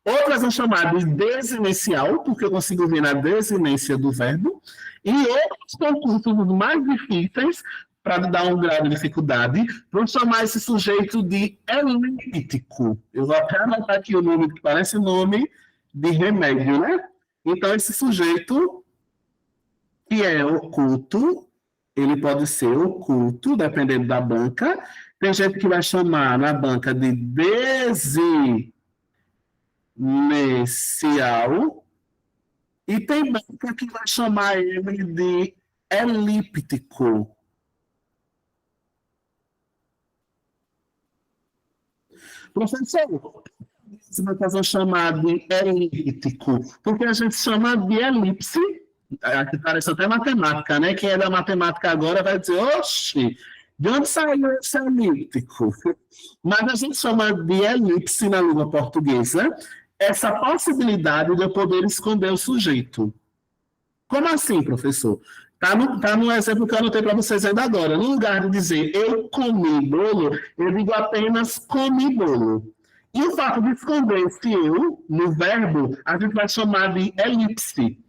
outras vão chamar de desinicial, porque eu consigo ver na desinência do verbo, e outros concursos mais difíceis, para dar um grau de dificuldade, vão chamar esse sujeito de elíptico. Eu vou até anotar aqui o nome, que parece nome de remédio, né? Então, esse sujeito que é oculto, ele pode ser oculto, dependendo da banca. Tem gente que vai chamar na banca de desinicial, e tem banca que vai chamar ele de elíptico. Professor, você vai fazer chamar de elíptico, porque a gente chama de elipse. Aqui parece até matemática, né? Quem é da matemática agora vai dizer, oxe, de onde saiu esse elíptico? Mas a gente chama de elipse na língua portuguesa essa possibilidade de eu poder esconder o sujeito. Como assim, professor? Tá no exemplo que eu anotei para vocês ainda agora. No lugar de dizer eu comi bolo, eu digo apenas comi bolo. E o fato de esconder esse eu no verbo, a gente vai chamar de elipse.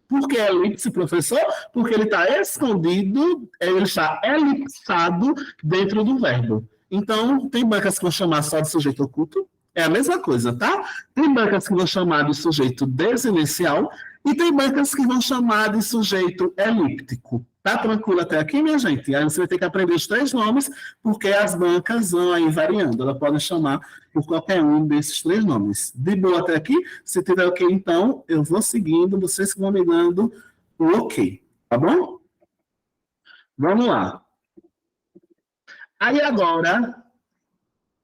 Por que elipse, professor? Porque ele está escondido, ele está elipsado dentro do verbo. Então, tem bancas que vão chamar só de sujeito oculto, é a mesma coisa, tá? Tem bancas que vão chamar de sujeito desinicial e tem bancas que vão chamar de sujeito elíptico. Tá tranquilo até aqui, minha gente? Aí você vai ter que aprender os 3 nomes, porque as bancas vão aí variando. Ela pode chamar por qualquer um desses 3 nomes. De boa até aqui? Se tiver ok, então, eu vou seguindo, vocês que vão me dando o ok. Tá bom? Vamos lá. Aí agora,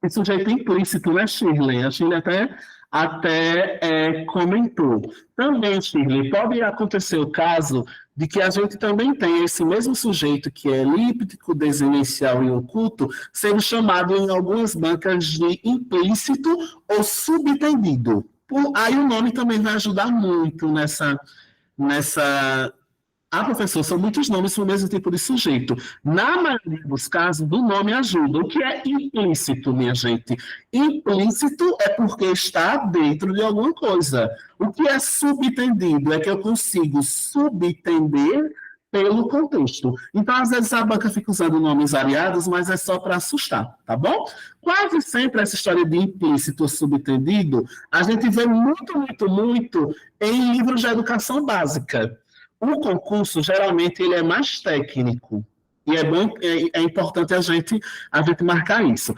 o sujeito implícito, né, Shirley? A Shirley até até comentou. Também, Shirley, pode acontecer o caso de que a gente também tem esse mesmo sujeito que é elíptico, desinicial e oculto, sendo chamado em algumas bancas de implícito ou subtendido. Aí o nome também vai ajudar muito nessa. Ah, professor, são muitos nomes para o mesmo tipo de sujeito. Na maioria dos casos, o nome ajuda. O que é implícito, minha gente? Implícito é porque está dentro de alguma coisa. O que é subtendido é que eu consigo subtender pelo contexto. Então, às vezes, a banca fica usando nomes variados, mas é só para assustar, tá bom? Quase sempre essa história de implícito ou subtendido, a gente vê muito em livros de educação básica. O concurso, geralmente, ele é mais técnico. E é importante a gente marcar isso.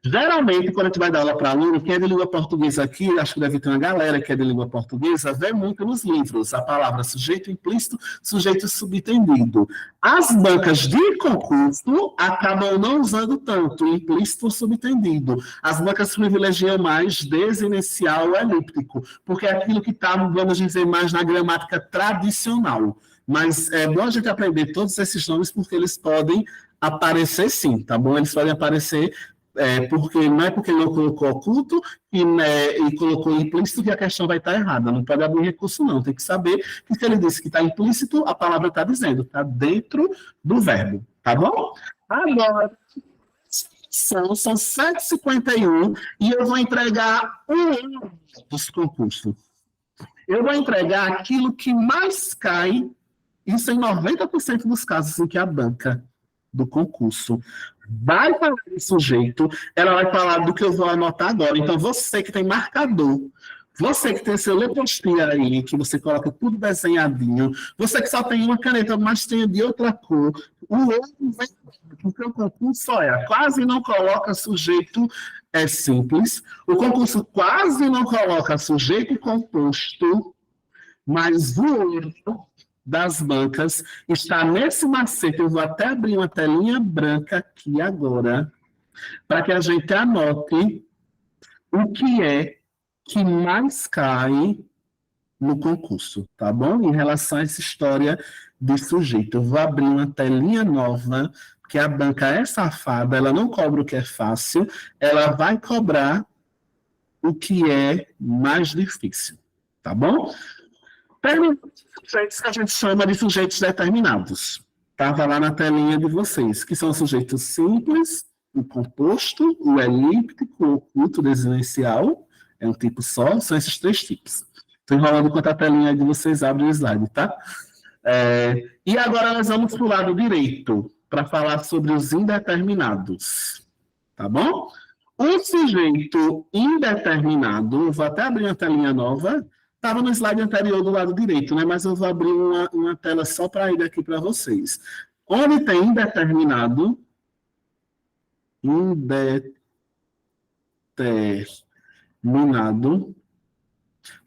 Geralmente, quando a gente vai dar aula para aluno, quem é de língua portuguesa aqui, acho que deve ter uma galera que é de língua portuguesa, vê muito nos livros a palavra sujeito implícito, sujeito subtendido. As bancas de concurso acabam não usando tanto implícito ou subtendido. As bancas privilegiam mais desinicial ou elíptico, porque é aquilo que está, vamos dizer, mais na gramática tradicional. Mas é bom a gente aprender todos esses nomes, porque eles podem aparecer sim, tá bom? Eles podem aparecer porque não é porque ele não colocou oculto e colocou implícito que a questão vai estar errada. Não pode abrir recurso, não. Tem que saber que se ele disse que está implícito, a palavra está dizendo, está dentro do verbo. Tá bom? Agora, são 7h51 e eu vou entregar um dos concursos. Eu vou entregar aquilo que mais cai, isso em 90% dos casos em que a banca do concurso vai falar de sujeito, ela vai falar do que eu vou anotar agora. Então, você que tem marcador, você que tem seu lepostia aí, que você coloca tudo desenhadinho, você que só tem uma caneta, mas tem de outra cor, o outro vem, porque o concurso, olha, quase não coloca sujeito simples, o concurso quase não coloca sujeito composto, mas o outro das bancas está nesse macete. Eu vou até abrir uma telinha branca aqui agora, para que a gente anote o que é que mais cai no concurso, tá bom? Em relação a essa história de sujeito. Eu vou abrir uma telinha nova, porque a banca é safada, ela não cobra o que é fácil, ela vai cobrar o que é mais difícil, tá bom? Sujeitos que a gente chama de sujeitos determinados. Estava lá na telinha de vocês, que são sujeitos simples, o composto, o elíptico, o oculto, o desinicial, é um tipo só, são esses 3 tipos. Estou enrolando enquanto a telinha de vocês abre o slide, tá? E agora nós vamos para o lado direito, para falar sobre os indeterminados, tá bom? O sujeito indeterminado, vou até abrir uma telinha nova, estava no slide anterior do lado direito, né? Mas eu vou abrir uma tela só para ir aqui para vocês. Onde tem indeterminado,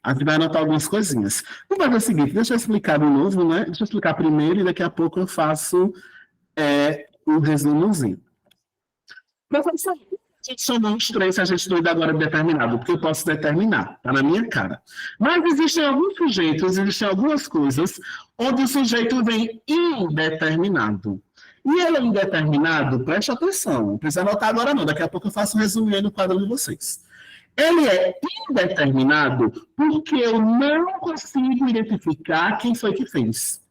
a gente vai anotar algumas coisinhas. Vamos fazer o seguinte, deixa eu explicar de novo, né? Deixa eu explicar primeiro e daqui a pouco eu faço o resumozinho. Professor, a gente chamou os 3 se a gente estuda agora determinado, porque eu posso determinar, está na minha cara. Mas existem alguns sujeitos, existem algumas coisas onde o sujeito vem indeterminado. E ele é indeterminado, preste atenção, não precisa anotar agora não, daqui a pouco eu faço um resumo no quadro de vocês. Ele é indeterminado porque eu não consigo identificar quem foi que fez.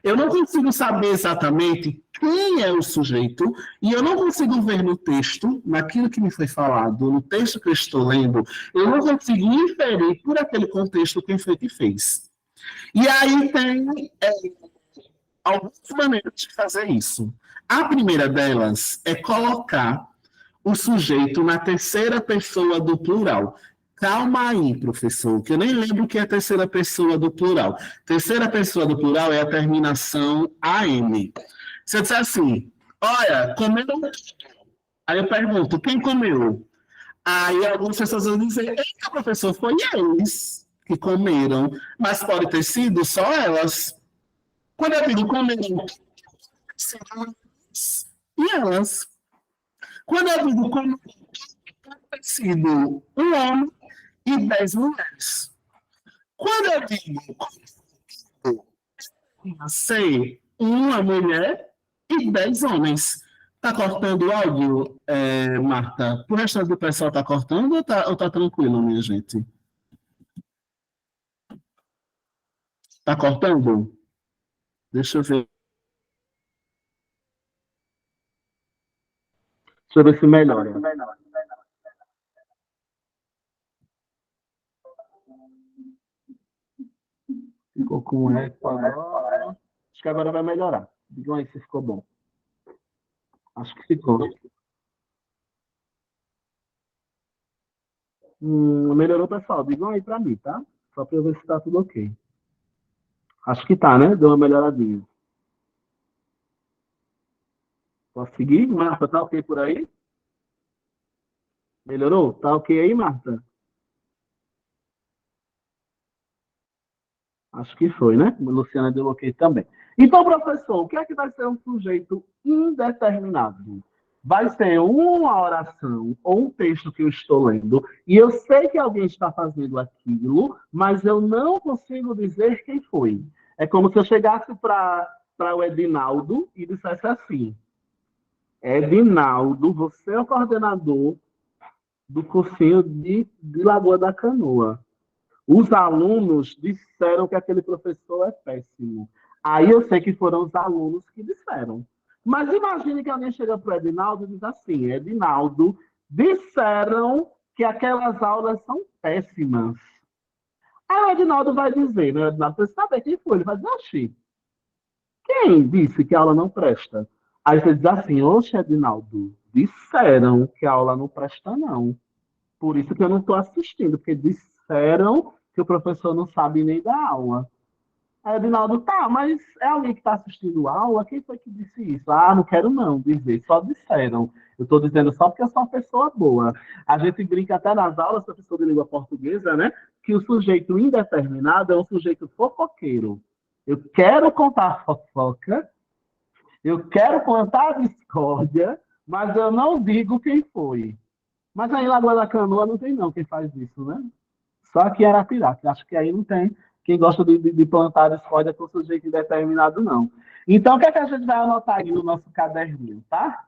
Eu não consigo saber exatamente quem é o sujeito e eu não consigo ver no texto, naquilo que me foi falado, no texto que eu estou lendo, eu não consigo inferir por aquele contexto quem foi que fez. E aí tem algumas maneiras de fazer isso. A primeira delas é colocar o sujeito na terceira pessoa do plural. Calma aí, professor, que eu nem lembro o que é a terceira pessoa do plural. Terceira pessoa do plural é a terminação AM. Se eu disser assim, olha, comeu... Aí eu pergunto, quem comeu? Aí algumas pessoas vão dizer, eita, professor, foi eles que comeram. Mas pode ter sido só elas. Quando eu digo comeram, e elas. Quando eu digo comeram, pode ter sido um homem e 10 mulheres. Quando eu digo ser uma mulher e 10 homens. Tá cortando o áudio, Marta? O restante do pessoal tá cortando ou tá tranquilo, minha gente? Tá cortando? Deixa eu ver. Deixa eu ver se melhora. Ficou com eco agora. Acho que agora vai melhorar. Digam aí se ficou bom. Acho que ficou. Melhorou, pessoal. Digam aí pra mim, tá? Só pra eu ver se tá tudo ok. Acho que tá, né? Deu uma melhoradinha. Posso seguir? Marta, tá ok por aí? Melhorou? Tá ok aí, Marta? Acho que foi, né? A Luciana deu ok também. Então, professor, o que é que vai ser um sujeito indeterminado? Vai ser uma oração ou um texto que eu estou lendo, e eu sei que alguém está fazendo aquilo, mas eu não consigo dizer quem foi. É como se eu chegasse para o Edinaldo e dissesse assim: Edinaldo, você é o coordenador do cursinho de Lagoa da Canoa. Os alunos disseram que aquele professor é péssimo. Aí eu sei que foram os alunos que disseram. Mas imagine que alguém chega para o Edinaldo e diz assim: Edinaldo, disseram que aquelas aulas são péssimas. Aí o Edinaldo vai dizer, né? O Edinaldo precisa saber quem foi. Ele vai dizer: Oxi, quem disse que a aula não presta? Aí você diz assim: Oxe, Edinaldo, disseram que a aula não presta, não. Por isso que eu não estou assistindo, porque disseram que o professor não sabe nem dar aula. Aí o Edinaldo, tá, mas é alguém que está assistindo a aula? Quem foi que disse isso? Ah, não quero não dizer, só disseram. Eu estou dizendo só porque eu sou uma pessoa boa. A gente brinca até nas aulas, professor de língua portuguesa, né? Que o sujeito indeterminado é um sujeito fofoqueiro. Eu quero contar fofoca, eu quero contar a discórdia, mas eu não digo quem foi. Mas aí em Lagoa da Canoa não tem não quem faz isso, né? Só aqui em Arapiraca. Acho que aí não tem quem gosta de plantar discórdia com sujeito indeterminado, não. Então, o que é que a gente vai anotar aí no nosso caderninho, tá?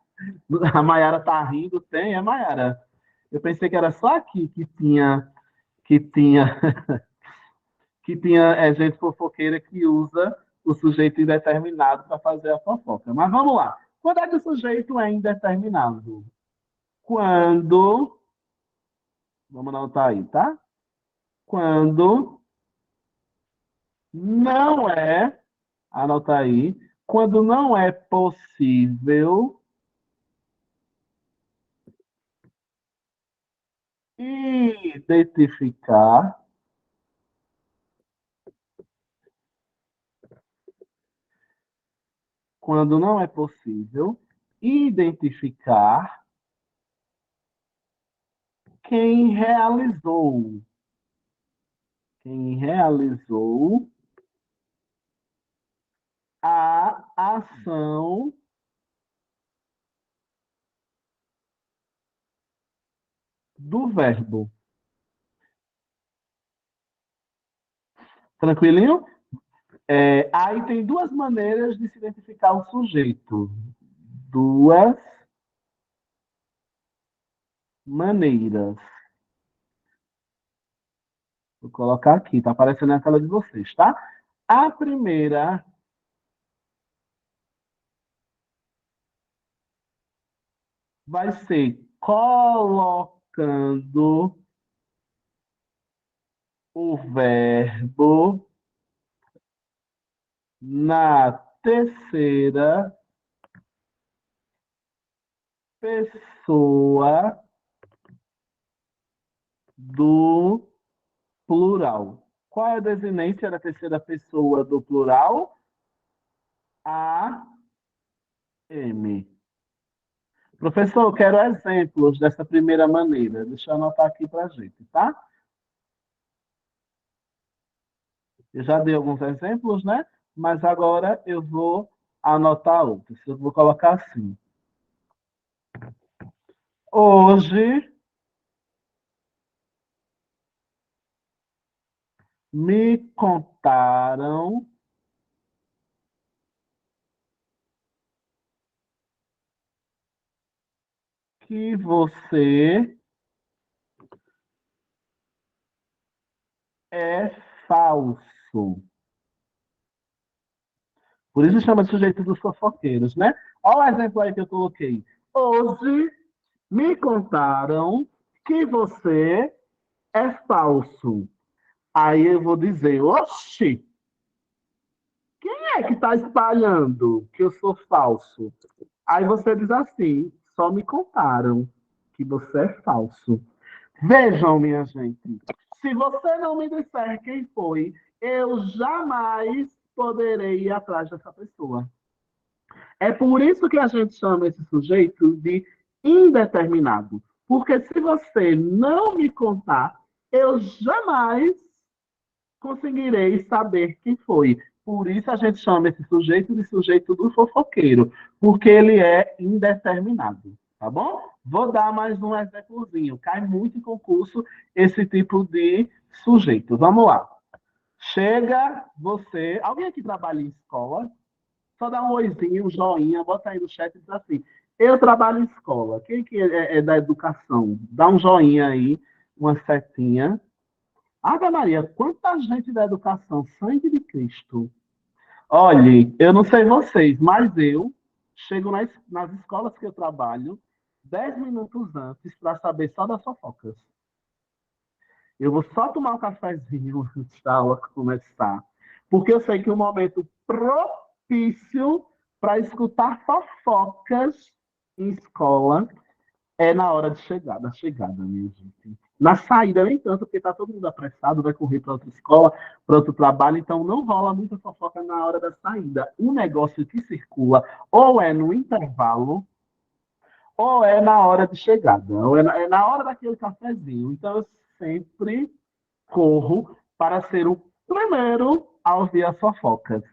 A Mayara tá rindo, tem, é Mayara. Eu pensei que era só aqui que tinha, que tinha gente fofoqueira que usa o sujeito indeterminado para fazer a fofoca. Mas vamos lá. Quando é que o sujeito é indeterminado? Quando. Vamos anotar aí, tá? Quando não é, anota aí, quando não é possível identificar quando não é possível identificar quem realizou a ação do verbo. Tranquilinho? Aí tem duas maneiras de se identificar o sujeito. Duas maneiras. Vou colocar aqui, tá aparecendo na tela de vocês, tá? A primeira vai ser colocando o verbo na terceira pessoa do plural. Qual é a desinência da terceira pessoa do plural? A, M. Professor, eu quero exemplos dessa primeira maneira. Deixa eu anotar aqui para a gente, tá? Eu já dei alguns exemplos, né? Mas agora eu vou anotar outros. Eu vou colocar assim. Hoje Me contaram que você é falso. Por isso chama de sujeito dos fofoqueiros, né? Olha o exemplo aí que eu coloquei. Hoje me contaram que você é falso. Aí eu vou dizer, oxi, quem é que está espalhando que eu sou falso? Aí você diz assim, só me contaram que você é falso. Vejam, minha gente, se você não me disser quem foi, eu jamais poderei ir atrás dessa pessoa. É por isso que a gente chama esse sujeito de indeterminado. Porque se você não me contar, eu jamais conseguirei saber quem foi. Por isso a gente chama esse sujeito de sujeito do fofoqueiro, porque ele é indeterminado, tá bom? Vou dar mais um exemplozinho. Cai muito em concurso esse tipo de sujeito. Vamos lá. Chega você, alguém aqui trabalha em escola? Só dá um oizinho, um joinha, bota aí no chat e diz assim: eu trabalho em escola. Quem que é da educação? Dá um joinha aí, uma setinha. Ave Maria, quanta gente da educação, sangue de Cristo. Olhe, eu não sei vocês, mas eu chego nas escolas que eu trabalho 10 minutos antes para saber só das fofocas. Eu vou só tomar um cafezinho antes da aula começar, porque eu sei que o momento propício para escutar fofocas em escola é na hora de chegar, da chegada, minha gente. Na saída, nem tanto, porque está todo mundo apressado, vai correr para outra escola, para outro trabalho, então não rola muita fofoca na hora da saída. O negócio que circula ou é no intervalo, ou é na hora de chegada, ou é na hora daquele cafezinho. Então eu sempre corro para ser o primeiro a ouvir as fofocas.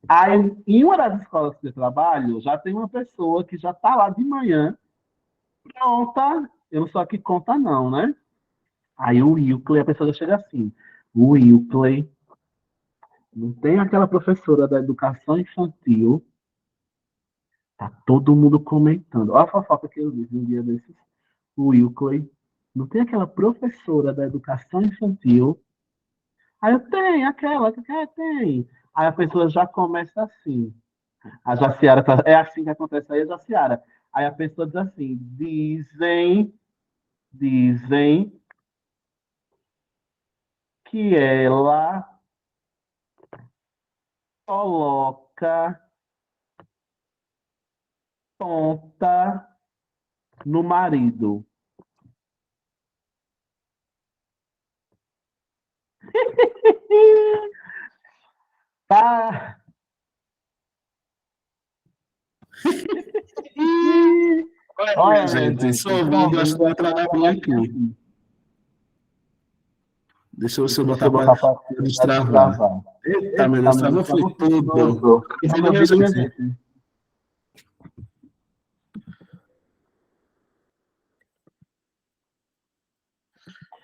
Aí, em uma das escolas que eu trabalho, já tem uma pessoa que já está lá de manhã, pronta. Eu não sou aqui conta, não, né? Aí o Wilkley, a pessoa já chega assim. O Wilkley, não tem aquela professora da educação infantil. Tá todo mundo comentando. Olha a fofoca que eu vi um dia desses. O Wilkley, não tem aquela professora da educação infantil. Aí eu tenho, aquela, tem. Aí a pessoa já começa assim. A Jaciara, é assim que acontece aí, a Jaciara. Aí a pessoa diz assim, dizem que ela coloca ponta no marido. Tá. Olha, gente, só ouvindo, acho que vai trabalhar bem aqui. Deixa eu botar para destravar. Eita, meu Deus, travou foi tudo. E vendo, minha gente.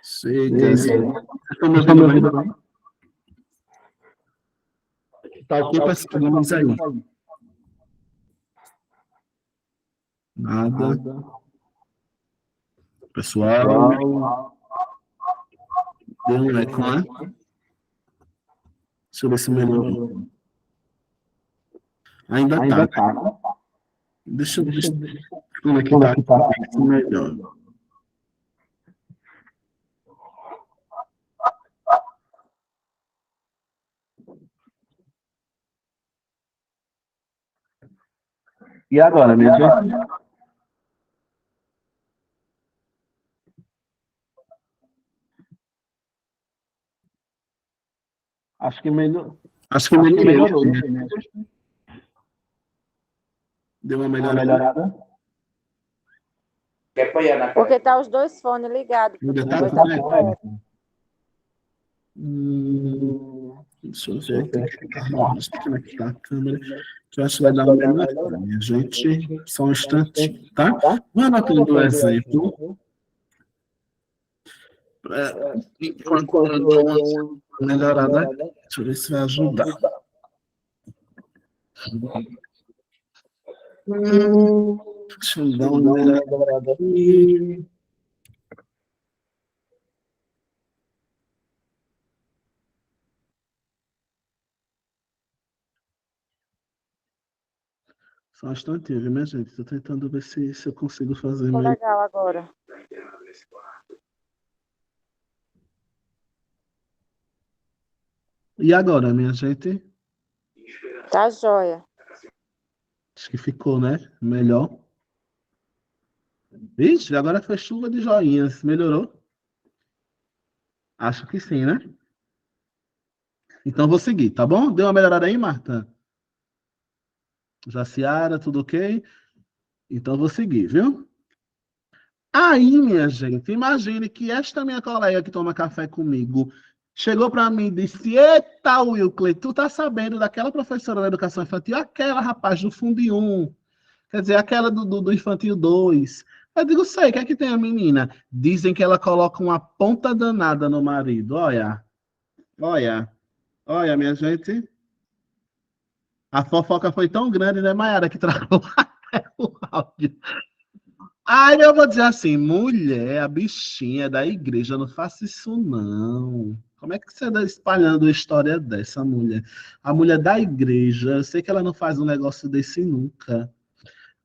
Chega. Estão me ouvindo bem? Tá ok, pessoal? Aí. Nada. Pessoal. Deu um eco, né? Deixa eu ver se melhorou. Ainda tá. Deixa eu ver como é que tá. Melhor. E agora, minha gente? Acho que melhorou. Deu uma melhorada? Porque tá os dois fones ligados. Ainda tá deixa eu ver aqui a câmera. Que eu acho que vai dar uma melhorada. Minha gente, só um instante, tá? Vou anotando o exemplo. Enquanto Melhorada. Deixa eu ver se vai ajudar. Deixa eu dar uma melhorada aqui. Só um instantinho, viu, minha gente? Estou tentando ver se eu consigo fazer Ficou melhor. legal agora. E agora, minha gente? Tá joia. Acho que ficou, né? Melhor. Vixe, agora foi chuva de joinhas. Melhorou? Acho que sim, né? Então vou seguir, tá bom? Deu uma melhorada aí, Marta? Jaciara, tudo ok? Então vou seguir, viu? Aí, minha gente, imagine que esta minha colega que toma café comigo chegou para mim e disse: Eita, Wilkley, tu tá sabendo daquela professora da educação infantil, aquela rapaz do Fundo 1, quer dizer, aquela do Infantil 2. Eu digo: sei, o que é que tem a menina? Dizem que ela coloca uma ponta danada no marido. Olha, olha, olha, minha gente. A fofoca foi tão grande, né, Mayara, que travou o áudio. Aí eu vou dizer assim, mulher, a bichinha da igreja, não faça isso não. Como é que você está espalhando uma história dessa, mulher? A mulher da igreja, eu sei que ela não faz um negócio desse nunca.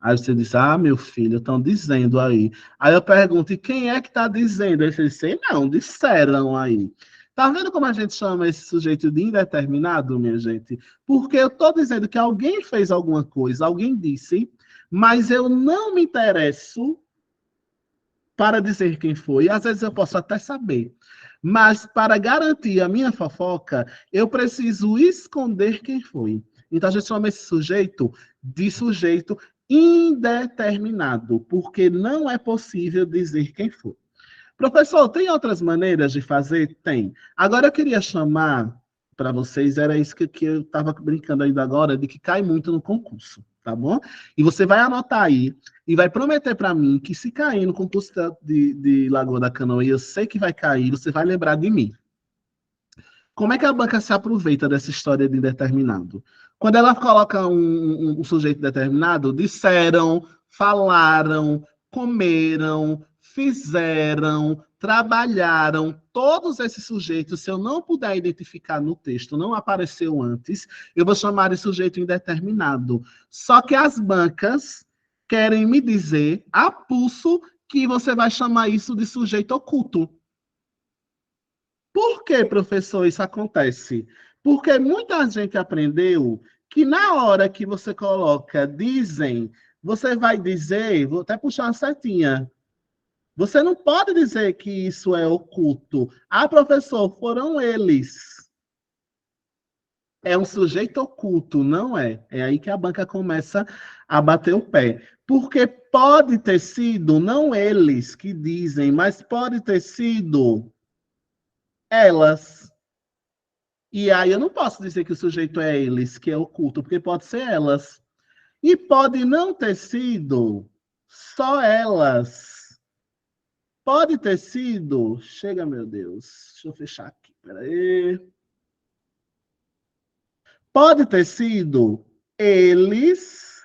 Aí você diz, meu filho, estão dizendo aí. Aí eu pergunto, e quem é que está dizendo? Aí você disse, não, disseram aí. Tá vendo como a gente chama esse sujeito de indeterminado, minha gente? Porque eu estou dizendo que alguém fez alguma coisa, alguém disse, mas eu não me interesso para dizer quem foi. Às vezes eu posso até saber. Mas para garantir a minha fofoca, eu preciso esconder quem foi. Então a gente chama esse sujeito de sujeito indeterminado, porque não é possível dizer quem foi. Professor, tem outras maneiras de fazer? Tem. Agora eu queria chamar para vocês, era isso que eu estava brincando ainda agora, de que cai muito no concurso, tá bom? E você vai anotar aí e vai prometer para mim que se cair no concurso de Lagoa da Canoa, e eu sei que vai cair, você vai lembrar de mim. Como é que a banca se aproveita dessa história de indeterminado? Quando ela coloca um sujeito determinado, disseram, falaram, comeram, fizeram, trabalharam, todos esses sujeitos, se eu não puder identificar no texto, não apareceu antes, eu vou chamar de sujeito indeterminado. Só que as bancas querem me dizer, a pulso, que você vai chamar isso de sujeito oculto. Por que, professor, isso acontece? Porque muita gente aprendeu que na hora que você coloca dizem, você vai dizer, vou até puxar uma setinha. Você não pode dizer que isso é oculto. Professor, foram eles. É um sujeito oculto, não é? É aí que a banca começa a bater o pé. Porque pode ter sido, não eles que dizem, mas pode ter sido elas. E aí eu não posso dizer que o sujeito é eles, que é oculto, porque pode ser elas. E pode não ter sido só elas. Pode ter sido. Chega, meu Deus. Deixa eu fechar aqui. Peraí. Pode ter sido eles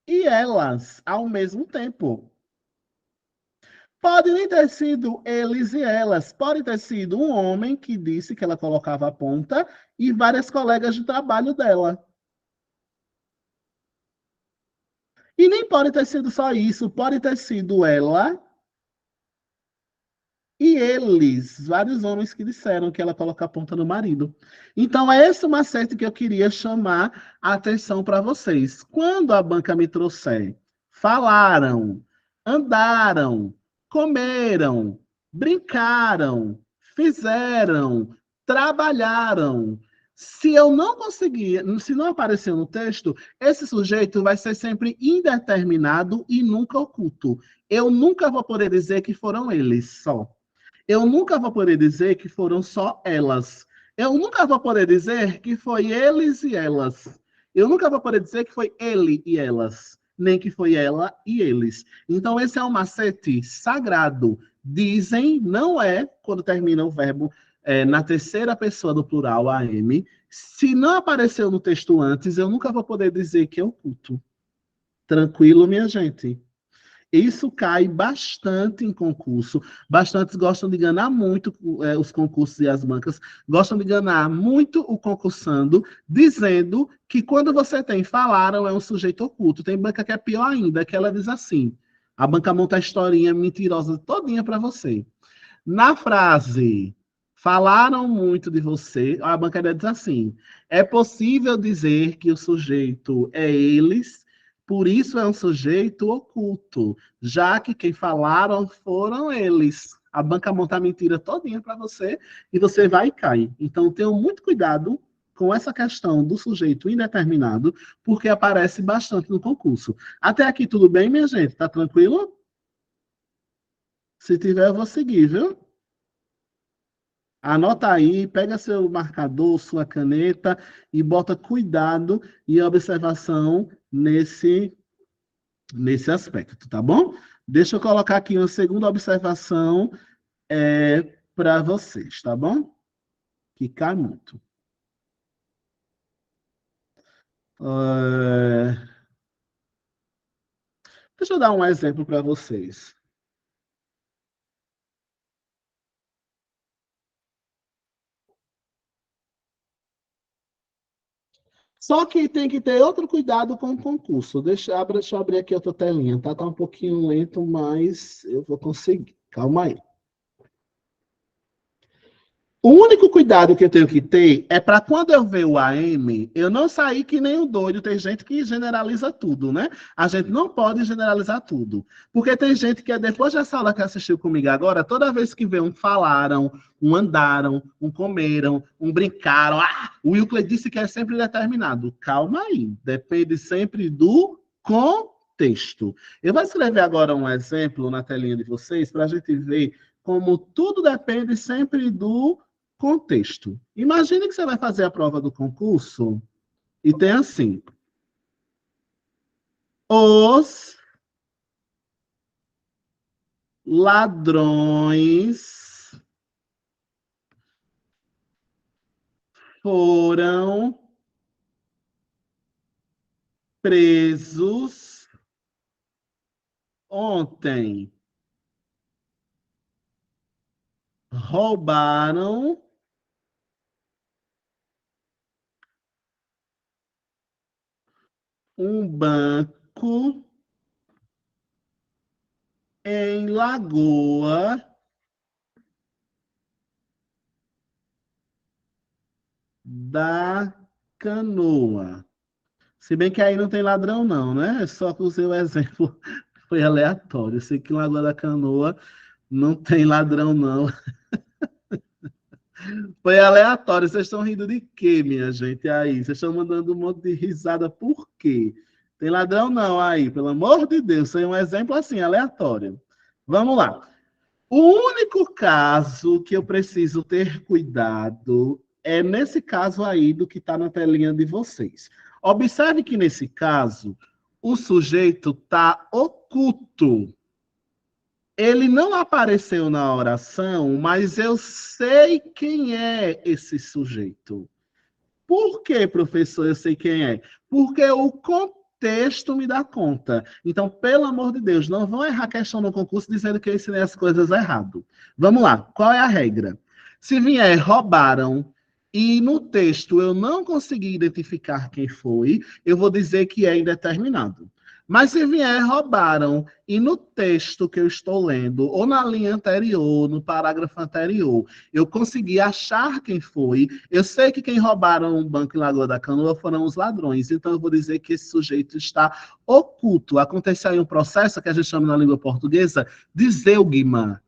e elas ao mesmo tempo. Pode nem ter sido eles e elas. Pode ter sido um homem que disse que ela colocava a ponta e várias colegas de trabalho dela. E nem pode ter sido só isso. Pode ter sido ela e eles, vários homens que disseram que ela coloca a ponta no marido. Então, é esse o macete que eu queria chamar a atenção para vocês. Quando a banca me trouxer, falaram, andaram, comeram, brincaram, fizeram, trabalharam. Se eu não conseguir, se não aparecer no texto, esse sujeito vai ser sempre indeterminado e nunca oculto. Eu nunca vou poder dizer que foram eles só. Eu nunca vou poder dizer que foram só elas. Eu nunca vou poder dizer que foi eles e elas. Eu nunca vou poder dizer que foi ele e elas, nem que foi ela e eles. Então, esse é um macete sagrado Dizem, não é quando termina o verbo na terceira pessoa do plural, AM. Se não apareceu no texto antes, eu nunca vou poder dizer que é oculto. Tranquilo, minha gente? Isso cai bastante em concurso. Bastantes gostam de enganar muito os concursos e as bancas, gostam de enganar muito o concursando, dizendo que quando você tem falaram é um sujeito oculto. Tem banca que é pior ainda, que ela diz assim. A banca monta a historinha mentirosa todinha para você. Na frase, falaram muito de você, a banca diz assim, é possível dizer que o sujeito é eles, por isso é um sujeito oculto, já que quem falaram foram eles. A banca monta a mentira todinha para você e você vai e cai. Então, tenham muito cuidado com essa questão do sujeito indeterminado, porque aparece bastante no concurso. Até aqui tudo bem, minha gente? Tá tranquilo? Se tiver, eu vou seguir, viu? Anota aí, pega seu marcador, sua caneta e bota cuidado e observação nesse aspecto, tá bom? Deixa eu colocar aqui uma segunda observação para vocês, tá bom? Que cai muito. Deixa eu dar um exemplo para vocês. Só que tem que ter outro cuidado com o concurso. Deixa eu abrir aqui outra telinha, tá? Tá um pouquinho lento, mas eu vou conseguir. Calma aí. O único cuidado que eu tenho que ter é para quando eu ver o AM, eu não sair que nem um doido. Tem gente que generaliza tudo, né? A gente não pode generalizar tudo. Porque tem gente que, depois dessa aula que assistiu comigo agora, toda vez que vê um falaram, um andaram, um comeram, um brincaram, o Euclid disse que é sempre determinado. Calma aí, depende sempre do contexto. Eu vou escrever agora um exemplo na telinha de vocês para a gente ver como tudo depende sempre do contexto. Imagine que você vai fazer a prova do concurso e tem assim: os ladrões foram presos ontem. Roubaram um banco em Lagoa da Canoa. Se bem que aí não tem ladrão, não, né? Só que o seu exemplo foi aleatório. Eu sei que em Lagoa da Canoa não tem ladrão, não. Foi aleatório. Vocês estão rindo de quê, minha gente? Aí, vocês estão mandando um monte de risada. Por quê? Tem ladrão, não, aí. Pelo amor de Deus. Foi um exemplo assim, aleatório. Vamos lá. O único caso que eu preciso ter cuidado é nesse caso aí do que está na telinha de vocês. Observe que nesse caso, o sujeito está oculto. Ele não apareceu na oração, mas eu sei quem é esse sujeito. Por que, professor, eu sei quem é? Porque o contexto me dá conta. Então, pelo amor de Deus, não vão errar a questão no concurso dizendo que eu ensinei as coisas errado. Vamos lá, qual é a regra? Se vier roubaram e no texto eu não consegui identificar quem foi, eu vou dizer que é indeterminado. Mas se vier roubaram e no texto que eu estou lendo, ou na linha anterior, no parágrafo anterior, eu consegui achar quem foi, eu sei que quem roubaram um banco em Lagoa da Canoa foram os ladrões, então eu vou dizer que esse sujeito está oculto. Acontece aí um processo que a gente chama na língua portuguesa de zeugma,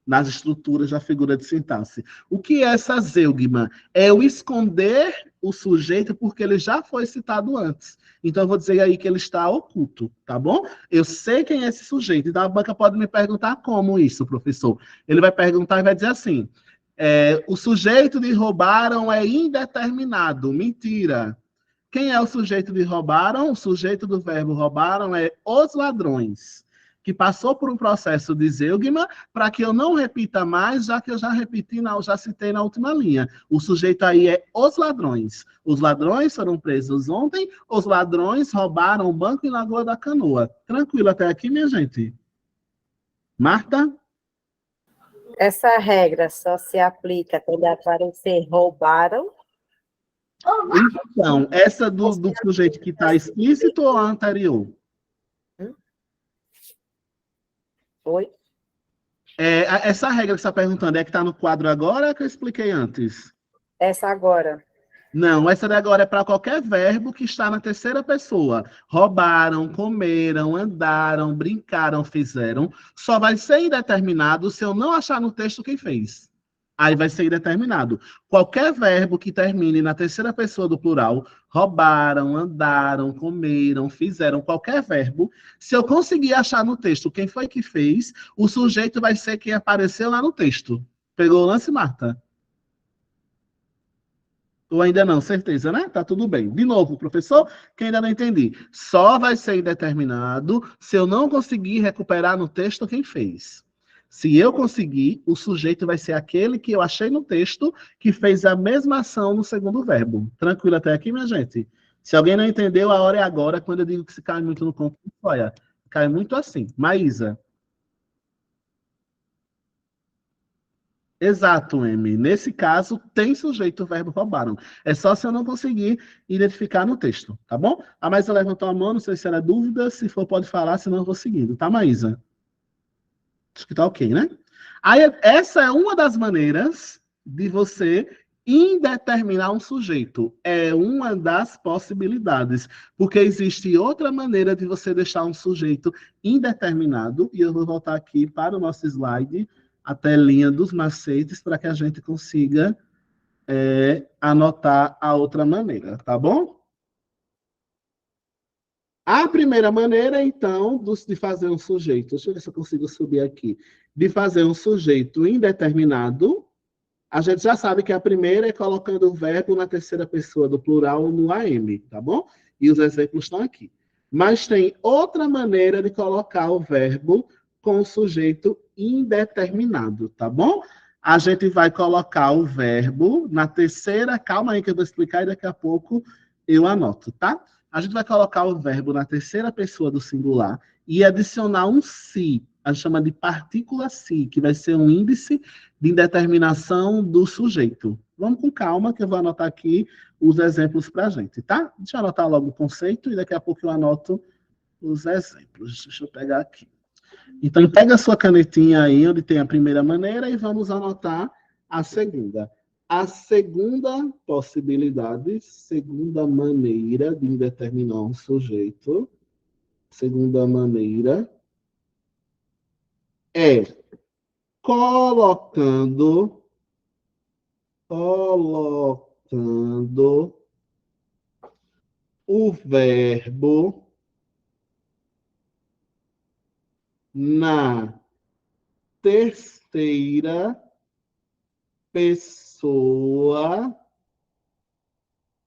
nas estruturas da figura de sintaxe. O que é essa zeugma? É o esconder o sujeito porque ele já foi citado antes. Então, eu vou dizer aí que ele está oculto, tá bom? Eu sei quem é esse sujeito. Então, a banca pode me perguntar como isso, professor. Ele vai perguntar e vai dizer assim, o sujeito de roubaram é indeterminado. Mentira. Quem é o sujeito de roubaram? O sujeito do verbo roubaram é os ladrões. que passou por um processo de zeugma, para que eu não repita mais, já que eu já repeti, já citei na última linha. O sujeito aí é os ladrões. Os ladrões foram presos ontem, os ladrões roubaram o banco em Lagoa da Canoa. Tranquilo até aqui, minha gente? Marta? Essa regra só se aplica quando aparecer roubaram? Então, essa do sujeito que está explícito ou a anterior? Oi? Essa regra que você está perguntando é que está no quadro agora ou é que eu expliquei antes? Essa agora. Não, essa de agora é para qualquer verbo que está na terceira pessoa. Roubaram, comeram, andaram, brincaram, fizeram. Só vai ser indeterminado se eu não achar no texto quem fez. Aí vai ser indeterminado. Qualquer verbo que termine na terceira pessoa do plural, roubaram, andaram, comeram, fizeram, qualquer verbo, se eu conseguir achar no texto quem foi que fez, o sujeito vai ser quem apareceu lá no texto. Pegou o lance, Marta? Ou ainda não, certeza, né? Tá tudo bem. De novo, professor, que ainda não entendi. Só vai ser indeterminado se eu não conseguir recuperar no texto quem fez. Se eu conseguir, o sujeito vai ser aquele que eu achei no texto que fez a mesma ação no segundo verbo. Tranquilo até aqui, minha gente? Se alguém não entendeu, a hora é agora, quando eu digo que se cai muito no concurso, olha, cai muito assim. Maísa. Exato, M. Nesse caso, tem sujeito o verbo roubaram. É só se eu não conseguir identificar no texto, tá bom? A Maísa levantou a mão, não sei se era dúvida, se for pode falar, senão eu vou seguindo, tá, Maísa? Acho que tá ok, né? Aí, essa é uma das maneiras de você indeterminar um sujeito. É uma das possibilidades, porque existe outra maneira de você deixar um sujeito indeterminado, e eu vou voltar aqui para o nosso slide, a telinha dos macetes, para que a gente consiga anotar a outra maneira, tá bom? A primeira maneira, então, de fazer um sujeito, deixa eu ver se eu consigo subir aqui, de fazer um sujeito indeterminado, a gente já sabe que a primeira é colocando o verbo na terceira pessoa do plural no AM, tá bom? E os exemplos estão aqui. Mas tem outra maneira de colocar o verbo com o sujeito indeterminado, tá bom? A gente vai colocar o verbo na terceira, calma aí que eu vou explicar e daqui a pouco eu anoto, tá? A gente vai colocar o verbo na terceira pessoa do singular e adicionar um se, a gente chama de partícula se, que vai ser um índice de indeterminação do sujeito. Vamos com calma, que eu vou anotar aqui os exemplos para a gente, tá? Deixa eu anotar logo o conceito e daqui a pouco eu anoto os exemplos. Deixa eu pegar aqui. Então, pega a sua canetinha aí, onde tem a primeira maneira, e vamos anotar a segunda. A segunda possibilidade, segunda maneira de indeterminar um sujeito, segunda maneira, é colocando o verbo na terceira pessoa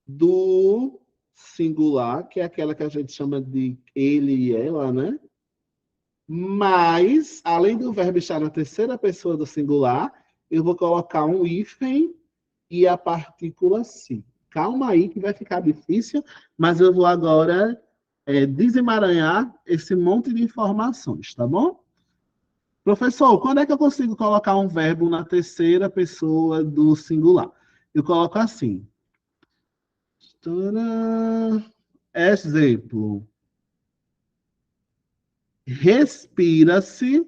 do singular, que é aquela que a gente chama de ele e ela, né? Mas, além do verbo estar na terceira pessoa do singular, eu vou colocar um hífen e a partícula se. Calma aí que vai ficar difícil, mas eu vou agora desemaranhar esse monte de informações, tá bom? Professor, quando é que eu consigo colocar um verbo na terceira pessoa do singular? Eu coloco assim. Exemplo. Respira-se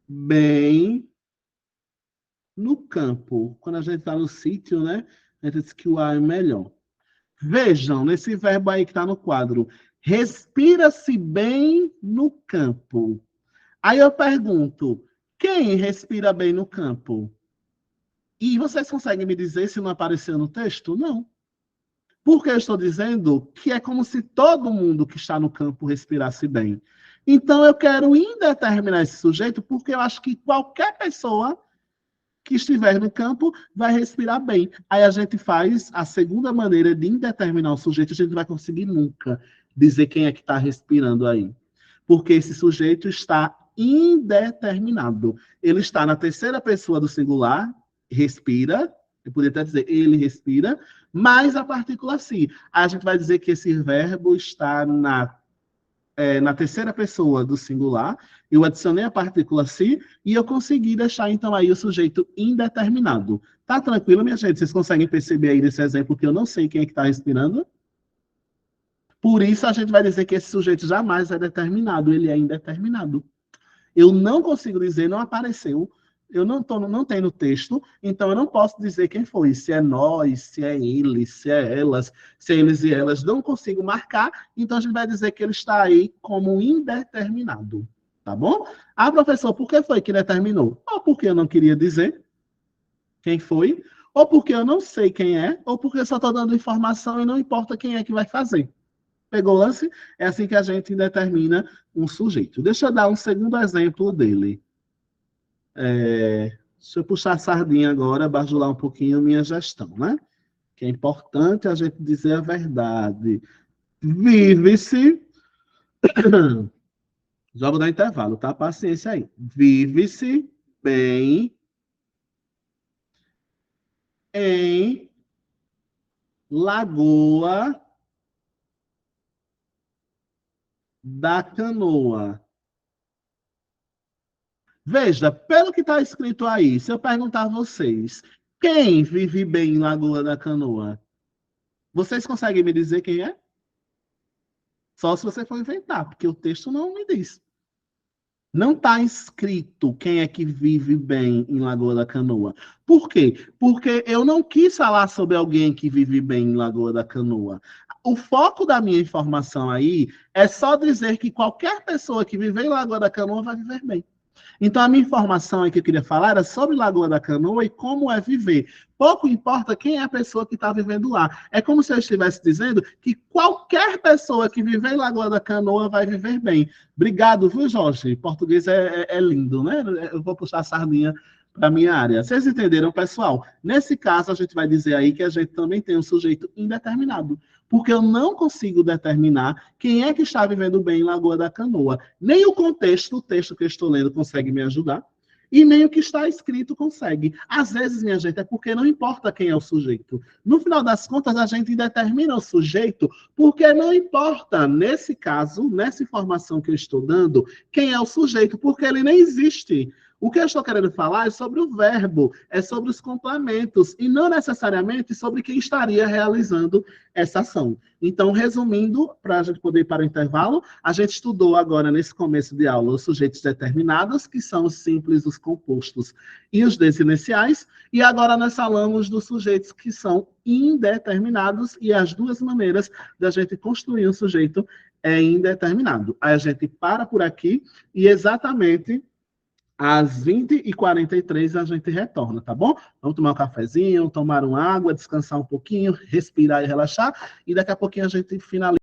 bem no campo. Quando a gente está no sítio, né? A gente diz que o ar é melhor. Vejam, nesse verbo aí que está no quadro. Respira-se bem no campo. Aí eu pergunto, quem respira bem no campo? E vocês conseguem me dizer se não apareceu no texto? Não. Porque eu estou dizendo que é como se todo mundo que está no campo respirasse bem. Então eu quero indeterminar esse sujeito porque eu acho que qualquer pessoa que estiver no campo vai respirar bem. Aí a gente faz a segunda maneira de indeterminar o sujeito, a gente não vai conseguir nunca dizer quem é que está respirando aí. Porque esse sujeito está indeterminado. Ele está na terceira pessoa do singular, respira, eu poderia até dizer ele respira, mais a partícula si. Aí a gente vai dizer que esse verbo está na terceira pessoa do singular, eu adicionei a partícula si e eu consegui deixar, então, aí o sujeito indeterminado. Tá tranquilo, minha gente? Vocês conseguem perceber aí nesse exemplo que eu não sei quem é que está respirando? Por isso, a gente vai dizer que esse sujeito jamais é determinado, ele é indeterminado. Eu não consigo dizer, não apareceu, eu não tenho no texto, então eu não posso dizer quem foi, se é nós, se é ele, se é elas, se é eles e elas, não consigo marcar, então a gente vai dizer que ele está aí como indeterminado, tá bom? Ah, professor, por que foi que determinou? Ou porque eu não queria dizer quem foi, ou porque eu não sei quem é, ou porque eu só estou dando informação e não importa quem é que vai fazer. Pegou o lance? É assim que a gente determina um sujeito. Deixa eu dar um segundo exemplo dele. Deixa eu puxar a sardinha agora, bajular um pouquinho a minha gestão, né? Que é importante a gente dizer a verdade. Vive-se. Já vou dar intervalo, tá? Paciência aí. Vive-se bem em Lagoa da Canoa. Veja, pelo que está escrito aí, se eu perguntar a vocês, quem vive bem em Lagoa da Canoa? Vocês conseguem me dizer quem é? Só se você for inventar, porque o texto não me diz. Não está escrito quem é que vive bem em Lagoa da Canoa. Por quê? Porque eu não quis falar sobre alguém que vive bem em Lagoa da Canoa. O foco da minha informação aí é só dizer que qualquer pessoa que vive em Lagoa da Canoa vai viver bem. Então, a minha informação aí que eu queria falar era sobre Lagoa da Canoa e como é viver. Pouco importa quem é a pessoa que está vivendo lá. É como se eu estivesse dizendo que qualquer pessoa que viver em Lagoa da Canoa vai viver bem. Obrigado, viu, Jorge? Português é lindo, né? Eu vou puxar a sardinha para a minha área. Vocês entenderam, pessoal? Nesse caso, a gente vai dizer aí que a gente também tem um sujeito indeterminado, porque eu não consigo determinar quem é que está vivendo bem em Lagoa da Canoa. Nem o contexto, o texto que eu estou lendo, consegue me ajudar, e nem o que está escrito consegue. Às vezes, minha gente, é porque não importa quem é o sujeito. No final das contas, a gente determina o sujeito porque não importa, nesse caso, nessa informação que eu estou dando, quem é o sujeito, porque ele nem existe. O que eu estou querendo falar é sobre o verbo, é sobre os complementos, e não necessariamente sobre quem estaria realizando essa ação. Então, resumindo, para a gente poder ir para o intervalo, a gente estudou agora, nesse começo de aula, os sujeitos determinados, que são os simples, os compostos e os desinenciais, e agora nós falamos dos sujeitos que são indeterminados, e as duas maneiras da gente construir um sujeito é indeterminado. Aí a gente para por aqui, e exatamente às 20h43 a gente retorna, tá bom? Vamos tomar um cafezinho, tomar uma água, descansar um pouquinho, respirar e relaxar, e daqui a pouquinho a gente finaliza.